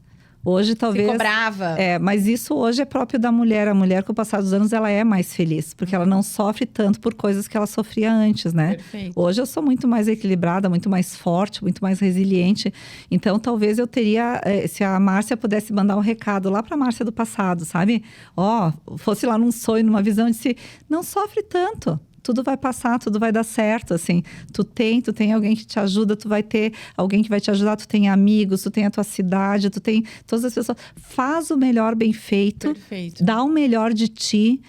Hoje talvez… Ficou brava. Mas isso hoje é próprio da mulher. A mulher, com o passar dos anos, ela é mais feliz. Porque ela não sofre tanto por coisas que ela sofria antes, né? Perfeito. Hoje eu sou muito mais equilibrada, muito mais forte, muito mais resiliente. Então, talvez eu teria… se a Márcia pudesse mandar um recado lá pra Márcia do passado, sabe? Fosse lá num sonho, numa visão, disse… Não sofre tanto. Tudo vai passar, tudo vai dar certo, assim. Tu tem alguém que te ajuda, tu vai ter alguém que vai te ajudar, tu tem amigos, tu tem a tua cidade, tu tem todas as pessoas. Faz o melhor bem feito. Perfeito. Dá o melhor de ti.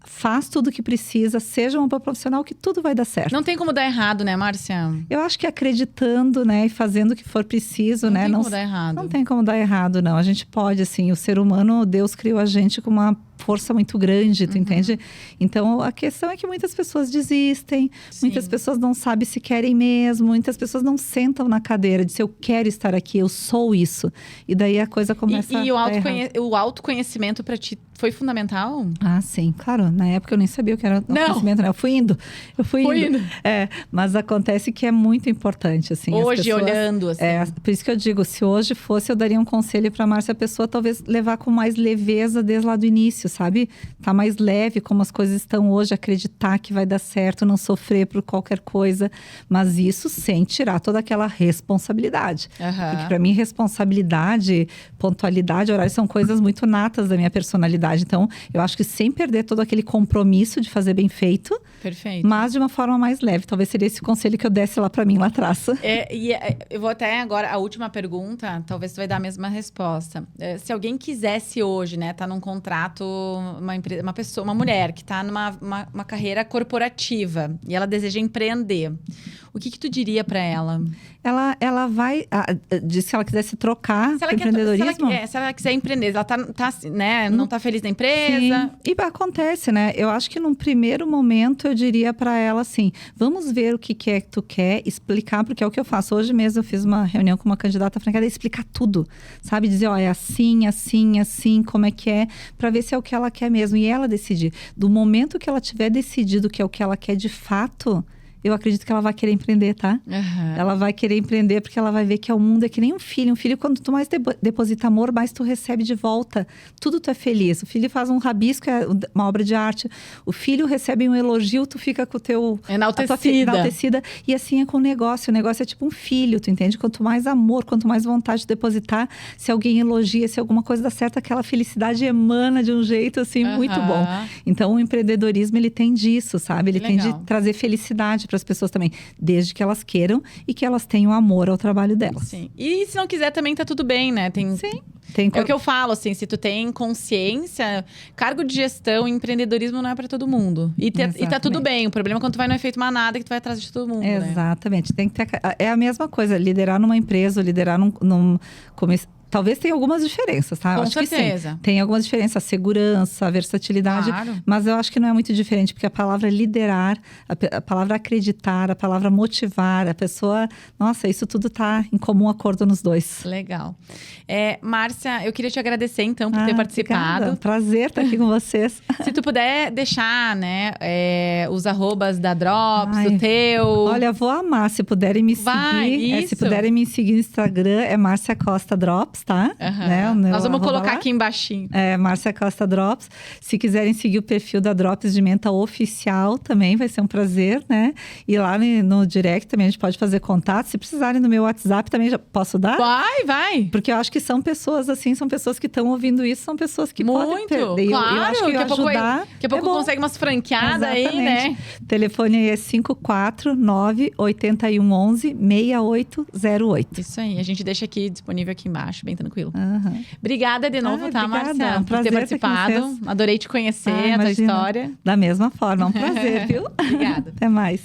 Faz tudo o que precisa, seja uma boa profissional, que tudo vai dar certo. Não tem como dar errado, né, Márcia? Eu acho que acreditando, né, e fazendo o que for preciso, né? Não tem como dar errado. Não tem como dar errado, não. A gente pode, assim, o ser humano, Deus criou a gente com uma força muito grande, tu entende? Então, a questão é que muitas pessoas desistem, muitas pessoas não sabem se querem mesmo, muitas pessoas não sentam na cadeira, dizem, eu quero estar aqui, eu sou isso. E daí a coisa começa a dar errado. O autoconhecimento pra ti foi fundamental? Ah, sim, claro. Na época eu nem sabia o que era autoconhecimento, né? Eu fui indo. Mas acontece que é muito importante, assim. Hoje, olhando, assim. Por isso que eu digo, se hoje fosse, eu daria um conselho pra Márcia, a pessoa talvez levar com mais leveza desde lá do início, sabe? Tá mais leve como as coisas estão hoje, acreditar que vai dar certo, não sofrer por qualquer coisa. Mas isso sem tirar toda aquela responsabilidade. Porque pra mim, responsabilidade, pontualidade, horário são coisas muito natas da minha personalidade. Então, eu acho que sem perder todo aquele compromisso de fazer bem feito. Perfeito. Mas de uma forma mais leve. Talvez seria esse conselho que eu desse lá pra mim, lá atrás. Eu vou até agora, a última pergunta, talvez tu vai dar a mesma resposta. Se alguém quisesse hoje, né, tá num contrato, uma mulher que tá numa uma carreira corporativa e ela deseja empreender, o que tu diria pra ela? Ela vai… disse que ela quisesse trocar pro empreendedorismo. Se ela quiser empreender, ela né, não tá feliz na empresa. Sim. E acontece, né? Eu acho que num primeiro momento eu diria pra ela assim, vamos ver o que é que tu quer, explicar, porque é o que eu faço. Hoje mesmo eu fiz uma reunião com uma candidata franqueada, explicar tudo, sabe? Dizer, é assim, assim, assim, como é que é, pra ver se é o que ela quer mesmo. E ela decidir. Do momento que ela tiver decidido que é o que ela quer de fato… Eu acredito que ela vai querer empreender, tá? Ela vai querer empreender porque ela vai ver que o mundo é que nem um filho. Um filho, quando tu mais deposita amor, mais tu recebe de volta. Tudo tu é feliz. O filho faz um rabisco, é uma obra de arte. O filho recebe um elogio, tu fica com o teu… Enaltecida. E assim é com o negócio. O negócio é tipo um filho, tu entende? Quanto mais amor, quanto mais vontade de depositar, se alguém elogia, se alguma coisa dá certo, aquela felicidade emana de um jeito, assim, muito bom. Então, o empreendedorismo, ele tem disso, sabe? Ele tem de trazer felicidade para as pessoas também, desde que elas queiram e que elas tenham amor ao trabalho delas. Sim. E se não quiser também tá tudo bem, né? Sim. É o que eu falo, assim, se tu tem consciência, cargo de gestão, empreendedorismo não é para todo mundo. E tá tudo bem. O problema é quando tu vai no efeito manada, que tu vai atrás de todo mundo, Exatamente. Né? Tem que ter… É a mesma coisa, liderar numa empresa, liderar Talvez tenha algumas diferenças, tá? Com eu acho certeza. que sim. Tem algumas diferenças, a segurança, a versatilidade. Claro. Mas eu acho que não é muito diferente, porque a palavra liderar, a palavra acreditar, a palavra motivar, a pessoa... Nossa, isso tudo tá em comum acordo nos dois. Legal. Márcia, eu queria te agradecer, então, por ter participado. Obrigada. Prazer estar aqui com vocês. Se tu puder deixar, né, os arrobas da Drops, o teu... Olha, vou amar. Se puderem me seguir, se puderem me seguir no Instagram, é Márcia Costa Drops, tá? Né? Nós vamos colocar aqui embaixinho. É, Márcia Costa Drops. Se quiserem seguir o perfil da Drops de Menta oficial também, vai ser um prazer, né? E lá no direct também a gente pode fazer contato. Se precisarem no meu WhatsApp também, já posso dar? Vai! Porque eu acho que são pessoas assim, são pessoas que estão ouvindo isso, são pessoas que podem perder. Claro, eu acho que ajudar daqui a pouco consegue umas franqueadas aí, né? O telefone aí é 549-8111-6808. Isso aí, a gente deixa aqui disponível aqui embaixo, bem tranquilo. Obrigada de novo, obrigada. Márcia? Por ter participado. Adorei te conhecer, a tua história. Da mesma forma, é um prazer, viu? Obrigada. Até mais.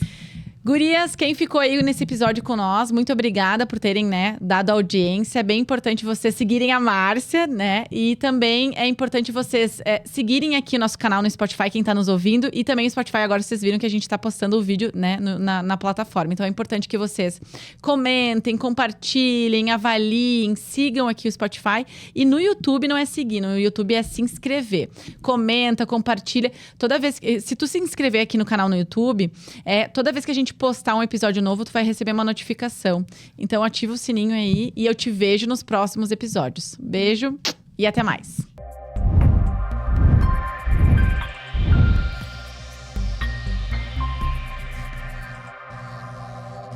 Gurias, quem ficou aí nesse episódio com nós, muito obrigada por terem, né, dado audiência. É bem importante vocês seguirem a Márcia, né? E também é importante vocês seguirem aqui o nosso canal no Spotify, quem tá nos ouvindo. E também o Spotify, agora vocês viram que a gente tá postando o vídeo, né, na plataforma. Então é importante que vocês comentem, compartilhem, avaliem, sigam aqui o Spotify. E no YouTube não é seguir, no YouTube é se inscrever. Comenta, compartilha. Toda vez se tu se inscrever aqui no canal no YouTube, toda vez que a gente postar um episódio novo, tu vai receber uma notificação. Então ativa o sininho aí e eu te vejo nos próximos episódios. Beijo e até mais!